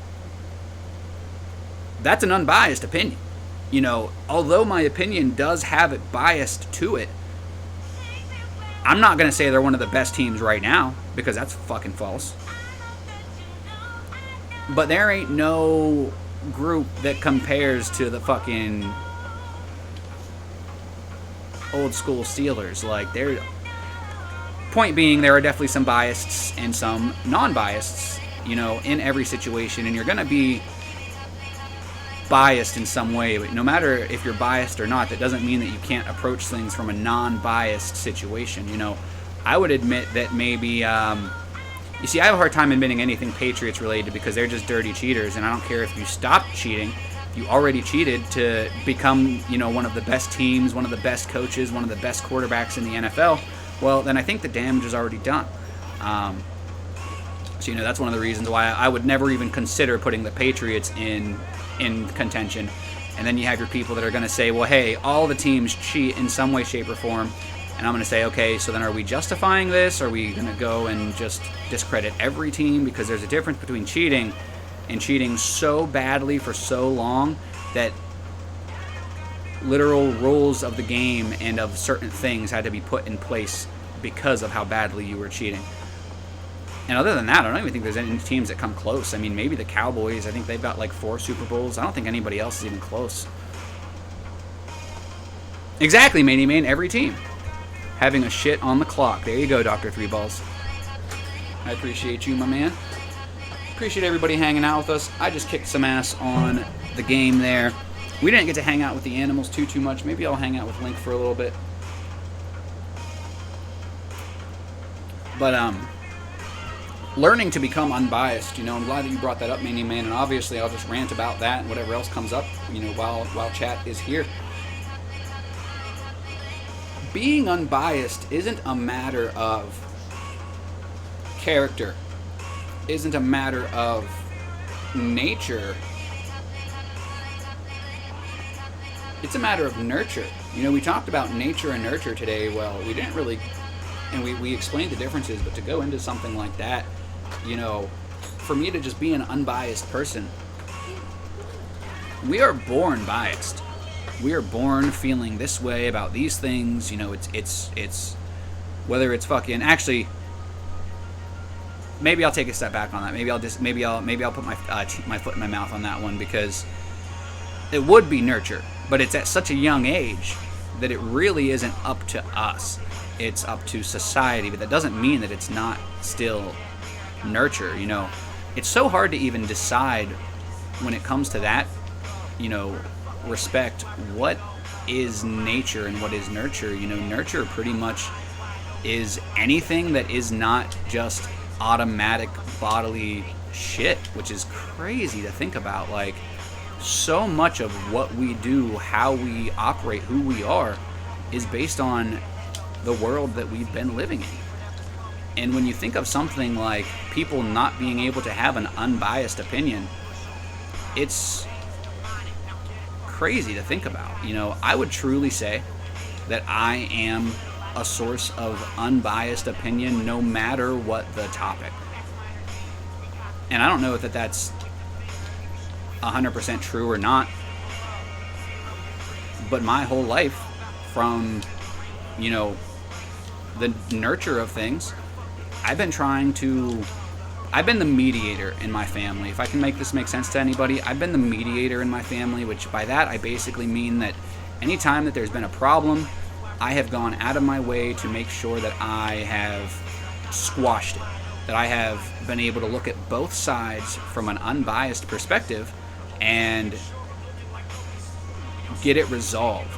That's an unbiased opinion. You know, although my opinion does have it biased to it, I'm not going to say they're one of the best teams right now, because that's fucking false. But there ain't no group that compares to the fucking old school Steelers. Like, they're... Point being, there are definitely some biasts and some non-biasts, you know, in every situation, and you're going to be biased in some way, but no matter if you're biased or not, that doesn't mean that you can't approach things from a non-biased situation. You know, I would admit that maybe, you see, I have a hard time admitting anything Patriots related because they're just dirty cheaters, and I don't care if you stopped cheating. If you already cheated to become, you know, one of the best teams, one of the best coaches, one of the best quarterbacks in the NFL, well, then I think the damage is already done. So, you know, that's one of the reasons why I would never even consider putting the Patriots in contention. And then you have your people that are going to say, well, hey, all the teams cheat in some way, shape, or form. And I'm going to say, okay, so then are we justifying this? Are we going to go and just discredit every team? Because there's a difference between cheating and cheating so badly for so long that literal rules of the game and of certain things had to be put in place because of how badly you were cheating. And other than that, I don't even think there's any teams that come close. I mean, maybe the Cowboys. I think they've got like 4 Super Bowls. I don't think anybody else is even close. Exactly, Manny Man. Every team having a shit on the clock. There you go, Dr. Three Balls. I appreciate you, my man. Appreciate everybody hanging out with us. I just kicked some ass on the game there. We didn't get to hang out with the animals too much. Maybe I'll hang out with Link for a little bit. But, learning to become unbiased, you know, I'm glad that you brought that up, Manny Man, and obviously I'll just rant about that and whatever else comes up, you know, while chat is here. Being unbiased isn't a matter of character, isn't a matter of nature. It's a matter of nurture. You know, we talked about nature and nurture today. Well, we didn't really, and we explained the differences, but to go into something like that, you know, for me to just be an unbiased person, we are born biased. We are born feeling this way about these things. You know, it's whether it's fucking, actually, maybe I'll take a step back on that. Maybe I'll put my foot in my mouth on that one, because it would be nurture, but it's at such a young age that it really isn't up to us. It's up to society, but that doesn't mean that it's not still nurture. You know, it's so hard to even decide when it comes to that, you know, respect, what is nature and what is nurture. You know, nurture pretty much is anything that is not just automatic bodily shit, which is crazy to think about. Like, so much of what we do, how we operate, who we are, is based on the world that we've been living in. And when you think of something like people not being able to have an unbiased opinion, it's crazy to think about. You know, I would truly say that I am a source of unbiased opinion no matter what the topic. And I don't know if that's 100% true or not, but my whole life, from, you know, the nurture of things, I've been the mediator in my family. If I can make this make sense to anybody, I've been the mediator in my family, which by that I basically mean that anytime that there's been a problem, I have gone out of my way to make sure that I have squashed it, that I have been able to look at both sides from an unbiased perspective and get it resolved.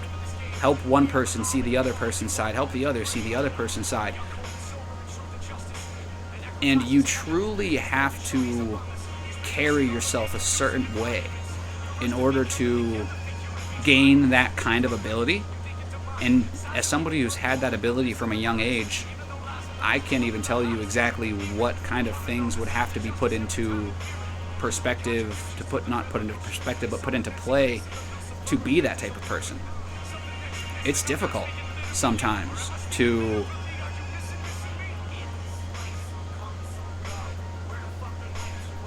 Help one person see the other person's side, help the other see the other person's side. And you truly have to carry yourself a certain way in order to gain that kind of ability. And as somebody who's had that ability from a young age, I can't even tell you exactly what kind of things would have to be put into perspective, not put into perspective, but put into play to be that type of person. It's difficult. sometimes to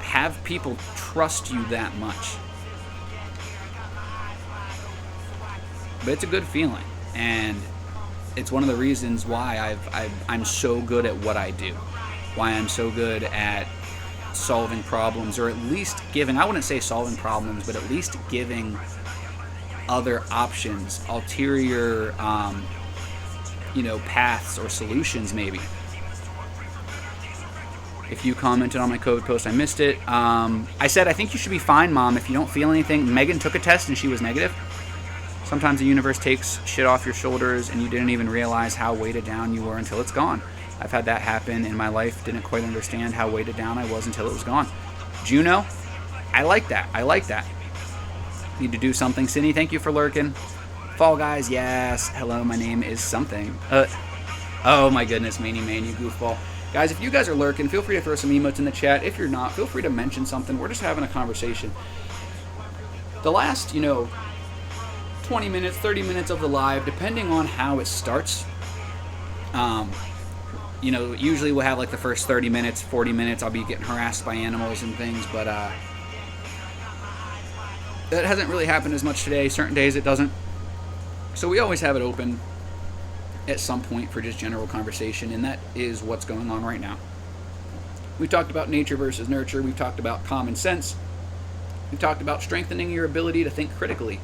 have people trust you that much. But it's a good feeling, and it's one of the reasons why I'm so good at what I do, why I'm so good at solving problems, or at least giving, I wouldn't say solving problems, but at least giving other options, ulterior, paths or solutions maybe. If you commented on my code post, I missed it. I said, I think you should be fine, Mom, if you don't feel anything. Megan took a test and she was negative. Sometimes the universe takes shit off your shoulders and you didn't even realize how weighted down you were until it's gone. I've had that happen in my life. Didn't quite understand how weighted down I was until it was gone. Juno, I like that. Need to do something. Sydney, thank you for lurking. Fall Guys, yes. Hello, my name is something. Oh my goodness, Mania Man, you goofball. Guys, if you guys are lurking, feel free to throw some emotes in the chat. If you're not, feel free to mention something. We're just having a conversation. The last, 20 minutes, 30 minutes of the live, depending on how it starts. Usually we'll have like the first 30 minutes, 40 minutes, I'll be getting harassed by animals and things, but that hasn't really happened as much today. Certain days it doesn't. So we always have it open at some point for just general conversation, and that is what's going on right now. We've talked about nature versus nurture. We've talked about common sense. We've talked about strengthening your ability to think critically.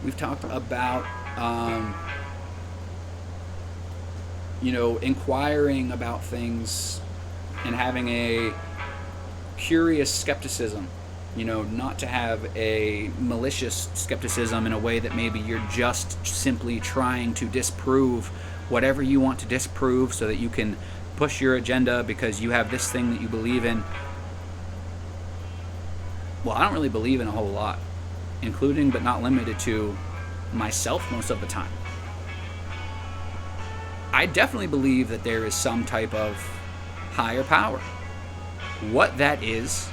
We've talked about, inquiring about things and having a curious skepticism, not to have a malicious skepticism in a way that maybe you're just simply trying to disprove whatever you want to disprove so that you can push your agenda because you have this thing that you believe in. Well, I don't really believe in a whole lot, including but not limited to myself most of the time. I definitely believe that there is some type of higher power. What that is,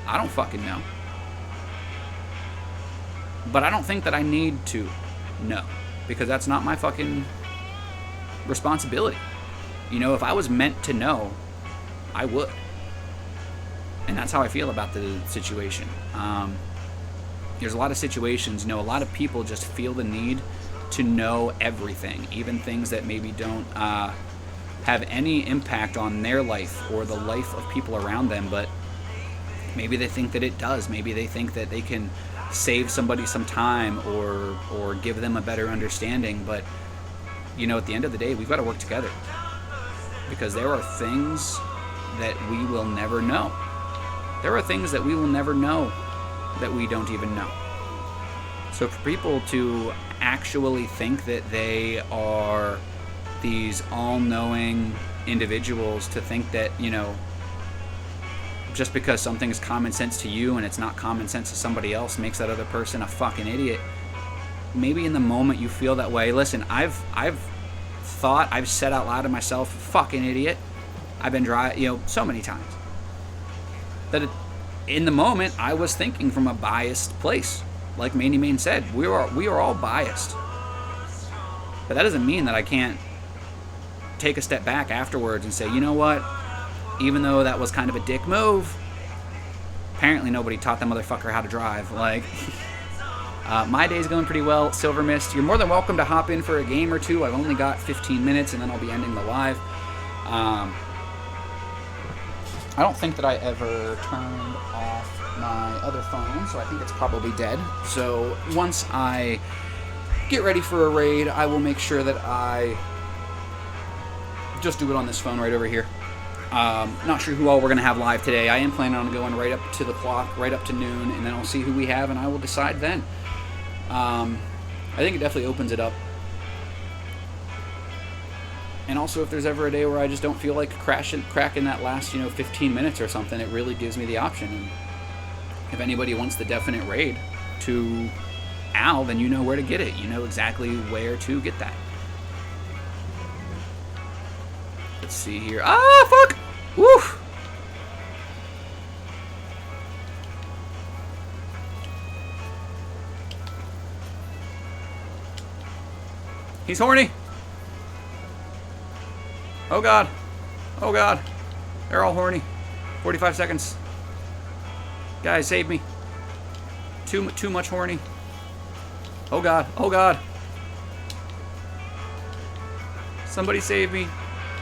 I don't fucking know. But I don't think that I need to know, because that's not my fucking responsibility. If I was meant to know, I would. And that's how I feel about the situation. There's a lot of situations, a lot of people just feel the need to know everything, even things that maybe don't have any impact on their life or the life of people around them, but maybe they think that it does. Maybe they think that they can save somebody some time or give them a better understanding. But, at the end of the day, we've got to work together, because there are things that we will never know. There are things that we will never know that we don't even know. So for people to actually think that they are these all-knowing individuals, to think that, just because something is common sense to you and it's not common sense to somebody else makes that other person a fucking idiot. Maybe in the moment you feel that way. Listen, I've said out loud to myself, fucking idiot. I've been dry, so many times. That in the moment I was thinking from a biased place. Like Manny Main said, we are all biased. But that doesn't mean that I can't take a step back afterwards and say, you know what? Even though that was kind of a dick move, apparently nobody taught that motherfucker how to drive. My day's going pretty well. Silver Mist, you're more than welcome to hop in for a game or two. I've only got 15 minutes and then I'll be ending the live. I don't think that I ever turned off my other phone, so I think it's probably dead. So once I get ready for a raid, I will make sure that I just do it on this phone right over here. Not sure who all we're going to have live today. I am planning on going right up to the clock, right up to noon, and then I'll see who we have, and I will decide then. I think it definitely opens it up. And also, if there's ever a day where I just don't feel like cracking that last, 15 minutes or something, it really gives me the option. And if anybody wants the definite raid to Al, then you know where to get it. You know exactly where to get that. Let's see here. Ah, fuck! Woo! He's horny. Oh God. Oh God. They're all horny. 45 seconds. Guys, save me. Too much horny. Oh God. Oh God. Somebody save me.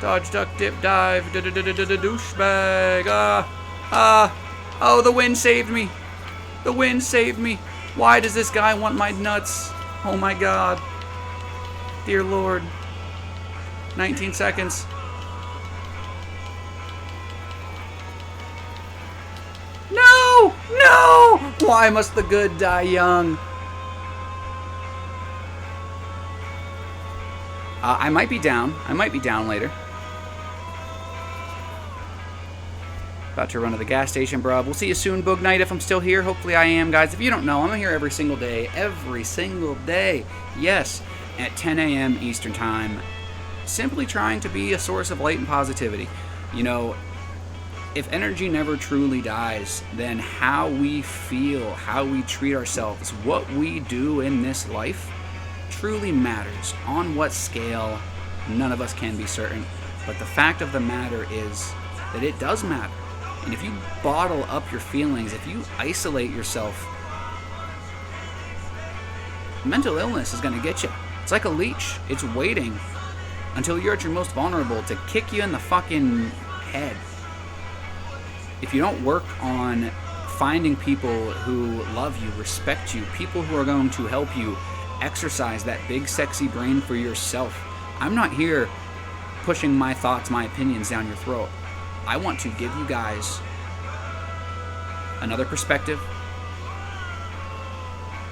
Dodge, duck, dip, dive. Douchebag. Oh, the wind saved me. The wind saved me. Why does this guy want my nuts? Oh my God. Dear Lord. 19 seconds. No! No! Why must the good die young? I might be down. I might be down later. About to run to the gas station, bruh. We'll see you soon, Boog Night, if I'm still here. Hopefully I am, guys. If you don't know, I'm here every single day. Every single day. Yes, at 10 a.m. Eastern Time. Simply trying to be a source of light and positivity. You know, if energy never truly dies, then how we feel, how we treat ourselves, what we do in this life truly matters. On what scale, none of us can be certain. But the fact of the matter is that it does matter. And if you bottle up your feelings, if you isolate yourself, mental illness is going to get you. It's like a leech. It's waiting until you're at your most vulnerable to kick you in the fucking head. If you don't work on finding people who love you, respect you, people who are going to help you exercise that big sexy brain for yourself. I'm not here pushing my thoughts, my opinions down your throat. I want to give you guys another perspective.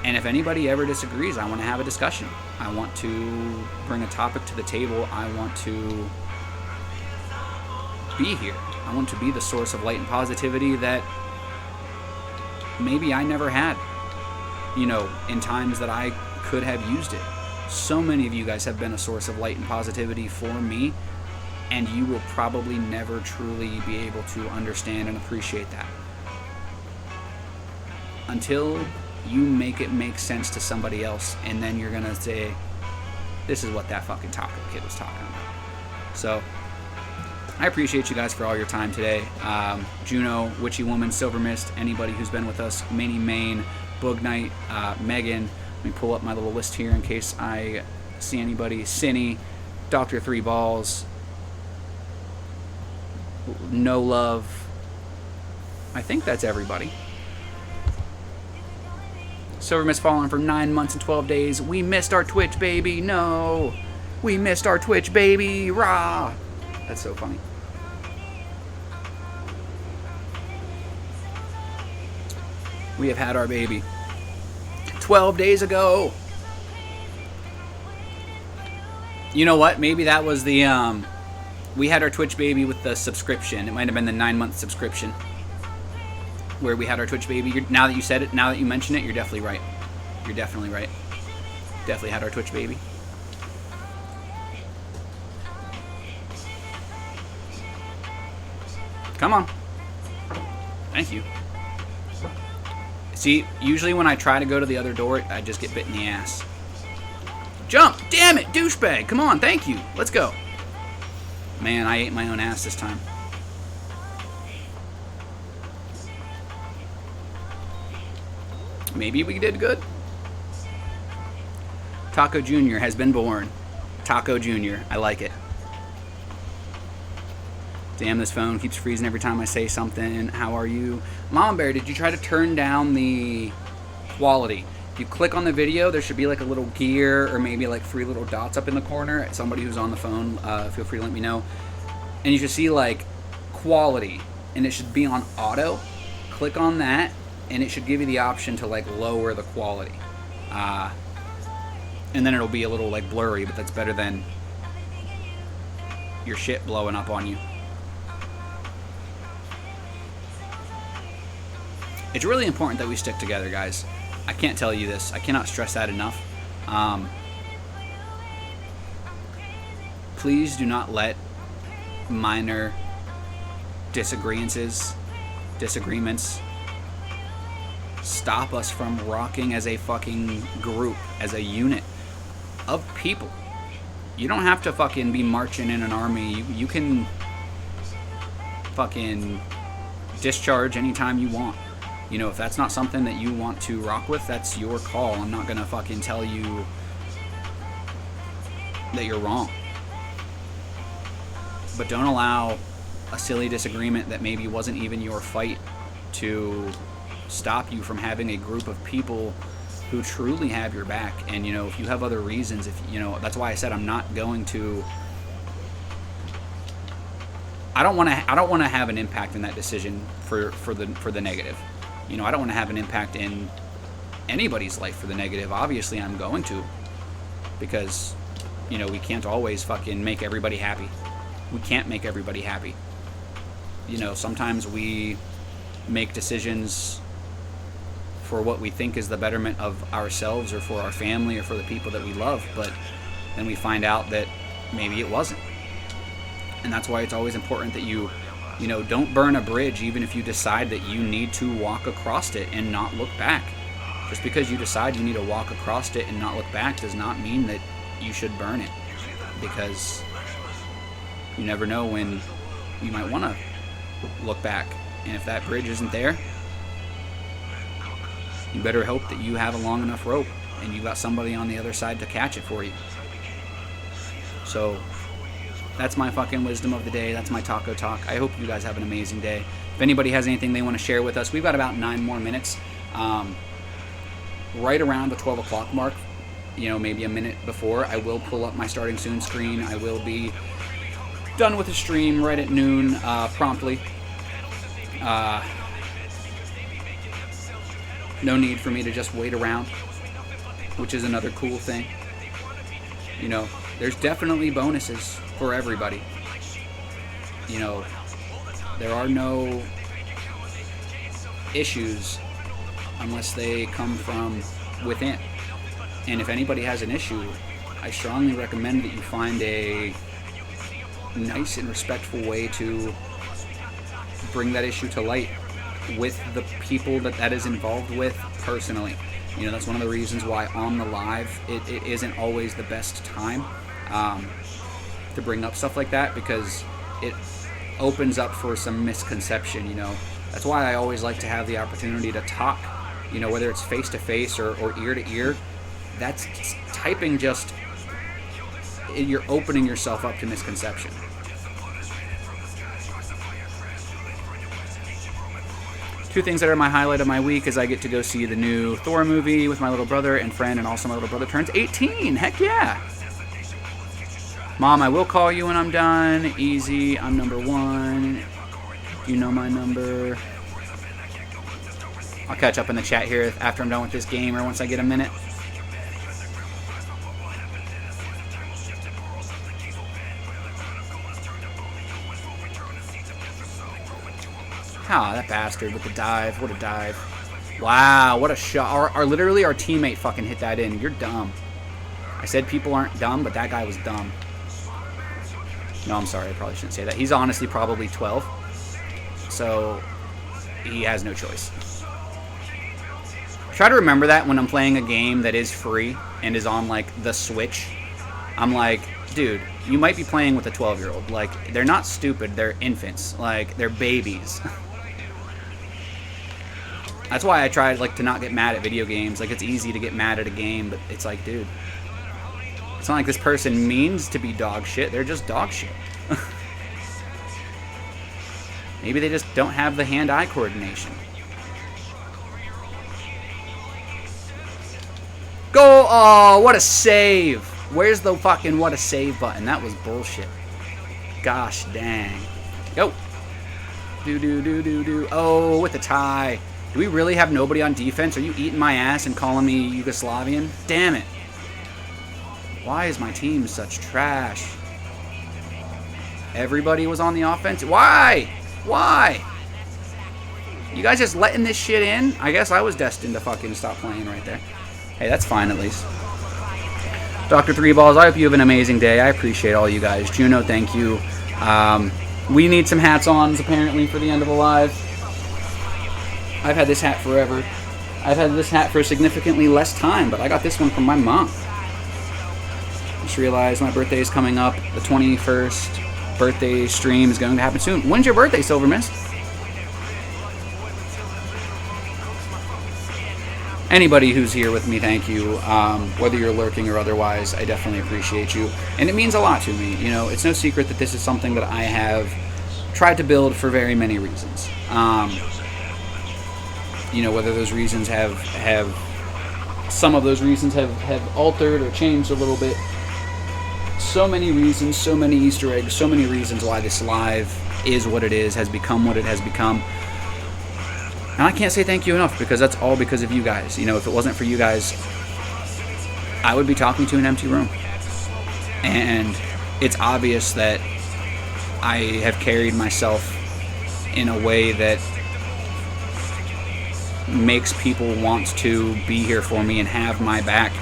And if anybody ever disagrees, I want to have a discussion. I want to bring a topic to the table. I want to be here. I want to be the source of light and positivity that maybe I never had, you know, in times that I could have used it. So many of you guys have been a source of light and positivity for me, and you will probably never truly be able to understand and appreciate that until you make it make sense to somebody else, and then you're gonna say, this is what that fucking taco kid was talking about. So I appreciate you guys for all your time today. Juno, Witchy Woman, Silver Mist, anybody who's been with us, Minnie Main, Boog Night, Megan. Let me pull up my little list here in case I see anybody. Cinny, Dr. Three Balls, No Love. I think that's everybody. Silver Mist Fallen for 9 months and 12 days. We missed our Twitch, baby. No. We missed our Twitch, baby. Rah. That's so funny. We have had our baby 12 days ago. You know what? Maybe that was the, we had our Twitch baby with the subscription. It might have been the 9-month subscription where we had our Twitch baby. Now that you said it, now that you mention it, you're definitely right. You're definitely right. Definitely had our Twitch baby. Come on. Thank you. See, usually when I try to go to the other door, I just get bit in the ass. Jump! Damn it, douchebag! Come on, thank you. Let's go. Man, I ate my own ass this time. Maybe we did good. Taco Jr. has been born. Taco Jr. I like it. Damn, this phone keeps freezing every time I say something. How are you? Mama Bear, did you try to turn down the quality? If you click on the video, there should be like a little gear or maybe like 3 little dots up in the corner. Somebody who's on the phone, feel free to let me know. And you should see like quality, and it should be on auto. Click on that, and it should give you the option to like lower the quality. And then it'll be a little like blurry, but that's better than your shit blowing up on you. It's really important that we stick together, guys. I can't tell you this. I cannot stress that enough. Please do not let minor disagreements stop us from rocking as a fucking group, as a unit of people. You don't have to fucking be marching in an army. You can fucking discharge anytime you want. You know, if that's not something that you want to rock with, that's your call. I'm not gonna fucking tell you that you're wrong. But don't allow a silly disagreement that maybe wasn't even your fight to stop you from having a group of people who truly have your back. And, you know, if you have other reasons, if, you know, that's why I said I'm not going to, I don't want to have an impact in that decision for the negative. You know, I don't want to have an impact in anybody's life for the negative. Obviously, I'm going to, because, you know, we can't always fucking make everybody happy. We can't make everybody happy. You know, sometimes we make decisions for what we think is the betterment of ourselves or for our family or for the people that we love, but then we find out that maybe it wasn't. And that's why it's always important that you know, don't burn a bridge even if you decide that you need to walk across it and not look back. Just because you decide you need to walk across it and not look back does not mean that you should burn it, because you never know when you might want to look back. And if that bridge isn't there, you better hope that you have a long enough rope and you got somebody on the other side to catch it for you. So that's my fucking wisdom of the day. That's my taco talk. I hope you guys have an amazing day. If anybody has anything they want to share with us, we've got about 9 more minutes. Right around the 12 o'clock mark, you know, maybe a minute before, I will pull up my starting soon screen. I will be done with the stream right at noon, promptly. No need for me to just wait around, which is another cool thing. You know, there's definitely bonuses for everybody. You know, there are no issues unless they come from within. And if anybody has an issue, I strongly recommend that you find a nice and respectful way to bring that issue to light with the people that is involved with personally. You know, that's one of the reasons why on the live it isn't always the best time to bring up stuff like that, because it opens up for some misconception. You know, that's why I always like to have the opportunity to talk, you know, whether it's face to face or ear to ear. That's typing, just you're opening yourself up to misconception. Two things that are my highlight of my week is I get to go see the new Thor movie with my little brother and friend, and also my little brother turns 18. Heck yeah. Mom, I will call you when I'm done. Easy, I'm number 1. You know my number. I'll catch up in the chat here after I'm done with this game, or once I get a minute. Ah, that bastard with the dive. What a dive. Wow, what a shot. Literally our teammate fucking hit that in. You're dumb. I said people aren't dumb, but that guy was dumb. No, I'm sorry. I probably shouldn't say that. He's honestly probably 12. So, he has no choice. Try to remember that when I'm playing a game that is free and is on, like, the Switch. I'm like, dude, you might be playing with a 12-year-old. Like, they're not stupid. They're infants. Like, they're babies. That's why I try, like, to not get mad at video games. Like, it's easy to get mad at a game, but it's like, dude, it's not like this person means to be dog shit. They're just dog shit. Maybe they just don't have the hand-eye coordination. Go! Oh, what a save! Where's the fucking what a save button? That was bullshit. Gosh dang. Go! Do. Oh, with the tie. Do we really have nobody on defense? Are you eating my ass and calling me Yugoslavian? Damn it. Why is my team such trash? Everybody was on the offense. Why? Why? You guys just letting this shit in? I guess I was destined to fucking stop playing right there. Hey, that's fine at least. Dr. Three Balls, I hope you have an amazing day. I appreciate all you guys. Juno, thank you. We need some hats-ons, apparently, for the end of the live. I've had this hat forever. I've had this hat for significantly less time, but I got this one from my mom. Just realized my birthday is coming up. The 21st birthday stream is going to happen soon. When's your birthday, Silver Mist? Anybody who's here with me, thank you. Whether you're lurking or otherwise, I definitely appreciate you. And it means a lot to me. You know, it's no secret that this is something that I have tried to build for very many reasons. You know, whether those reasons have some of those reasons have altered or changed a little bit. So many reasons, so many Easter eggs, so many reasons why this live is what it is, has become what it has become. And I can't say thank you enough, because that's all because of you guys. You know, if it wasn't for you guys, I would be talking to an empty room. And it's obvious that I have carried myself in a way that makes people want to be here for me and have my back,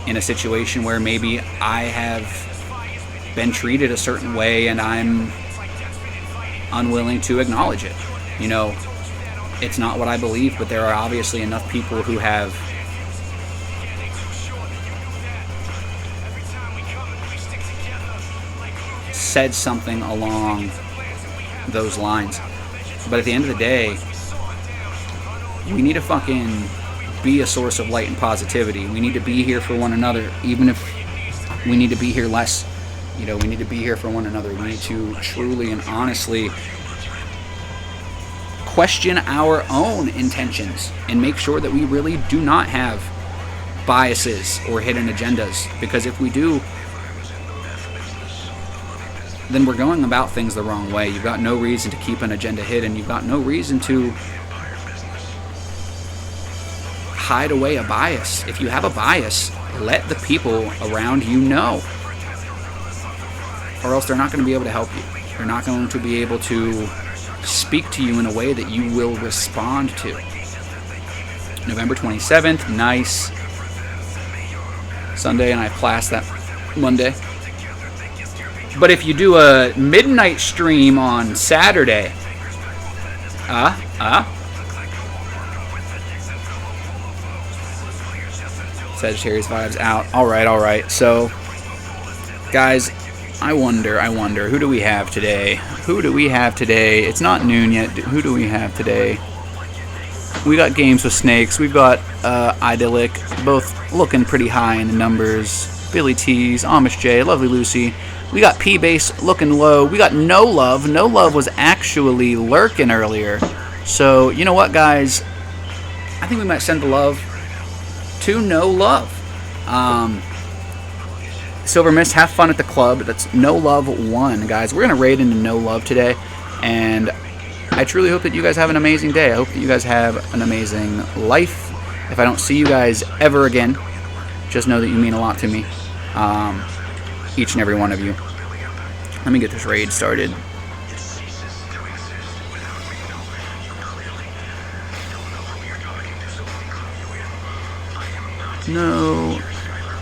in a situation where maybe I have been treated a certain way and I'm unwilling to acknowledge it. You know, it's not what I believe, but there are obviously enough people who have said something along those lines. But at the end of the day, we need to fucking be a source of light and positivity. We need to be here for one another, even if we need to be here less. You know, we need to be here for one another. We need to truly and honestly question our own intentions and make sure that we really do not have biases or hidden agendas. Because if we do, then we're going about things the wrong way. You've got no reason to keep an agenda hidden. You've got no reason to hide away a bias. If you have a bias, let the people around you know, or else they're not going to be able to help you. They're not going to be able to speak to you in a way that you will respond to. November 27th, nice. Sunday, and I have class that Monday. But if you do a midnight stream on Saturday, Sagittarius vibes out. All right. So, guys, I wonder, who do we have today? It's not noon yet. Who do we have today? We got Games with Snakes. We've got Idyllic, both looking pretty high in the numbers. Billy T's, Amish J, Lovely Lucy. We got P-Base looking low. We got No Love. No Love was actually lurking earlier. So, you know what, guys? I think we might send the love to No Love. Silver Mist, have fun at the club. That's No Love 1, guys. We're going to raid into No Love today, and I truly hope that you guys have an amazing day. I hope that you guys have an amazing life. If I don't see you guys ever again, just know that you mean a lot to me. Each and every one of you. Let me get this raid started. No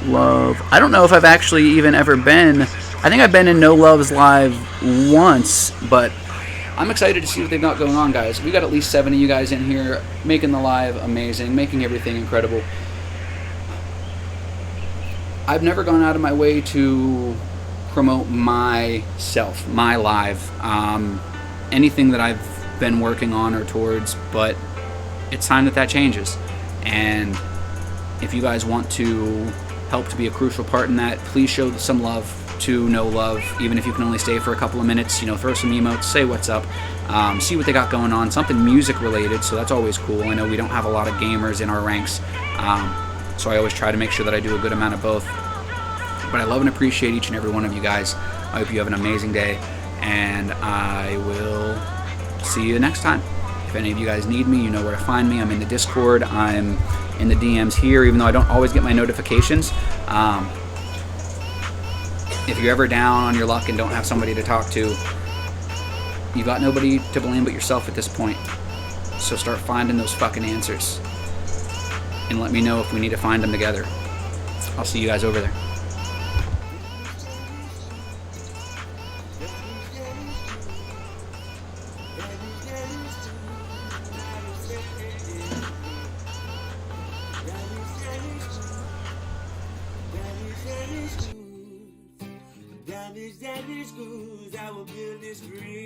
Love. I don't know if I've actually even ever been. I think I've been in No Love's live once, but I'm excited to see what they've got going on, guys. We got at least 7 of you guys in here making the live amazing, making everything incredible. I've never gone out of my way to promote myself, my live, anything that I've been working on or towards, but it's time that changes. And if you guys want to help to be a crucial part in that, please show some love to No Love, even if you can only stay for a couple of minutes. You know, throw some emotes, say what's up, see what they got going on, something music related, so that's always cool. I know we don't have a lot of gamers in our ranks, so I always try to make sure that I do a good amount of both. But I love and appreciate each and every one of you guys. I hope you have an amazing day, and I will see you next time. If any of you guys need me, you know where to find me. I'm in the Discord. I'm in the DMs here, even though I don't always get my notifications. If you're ever down on your luck and don't have somebody to talk to, you got nobody to blame but yourself at this point. So start finding those fucking answers. And let me know if we need to find them together. I'll see you guys over there. That is I will build this great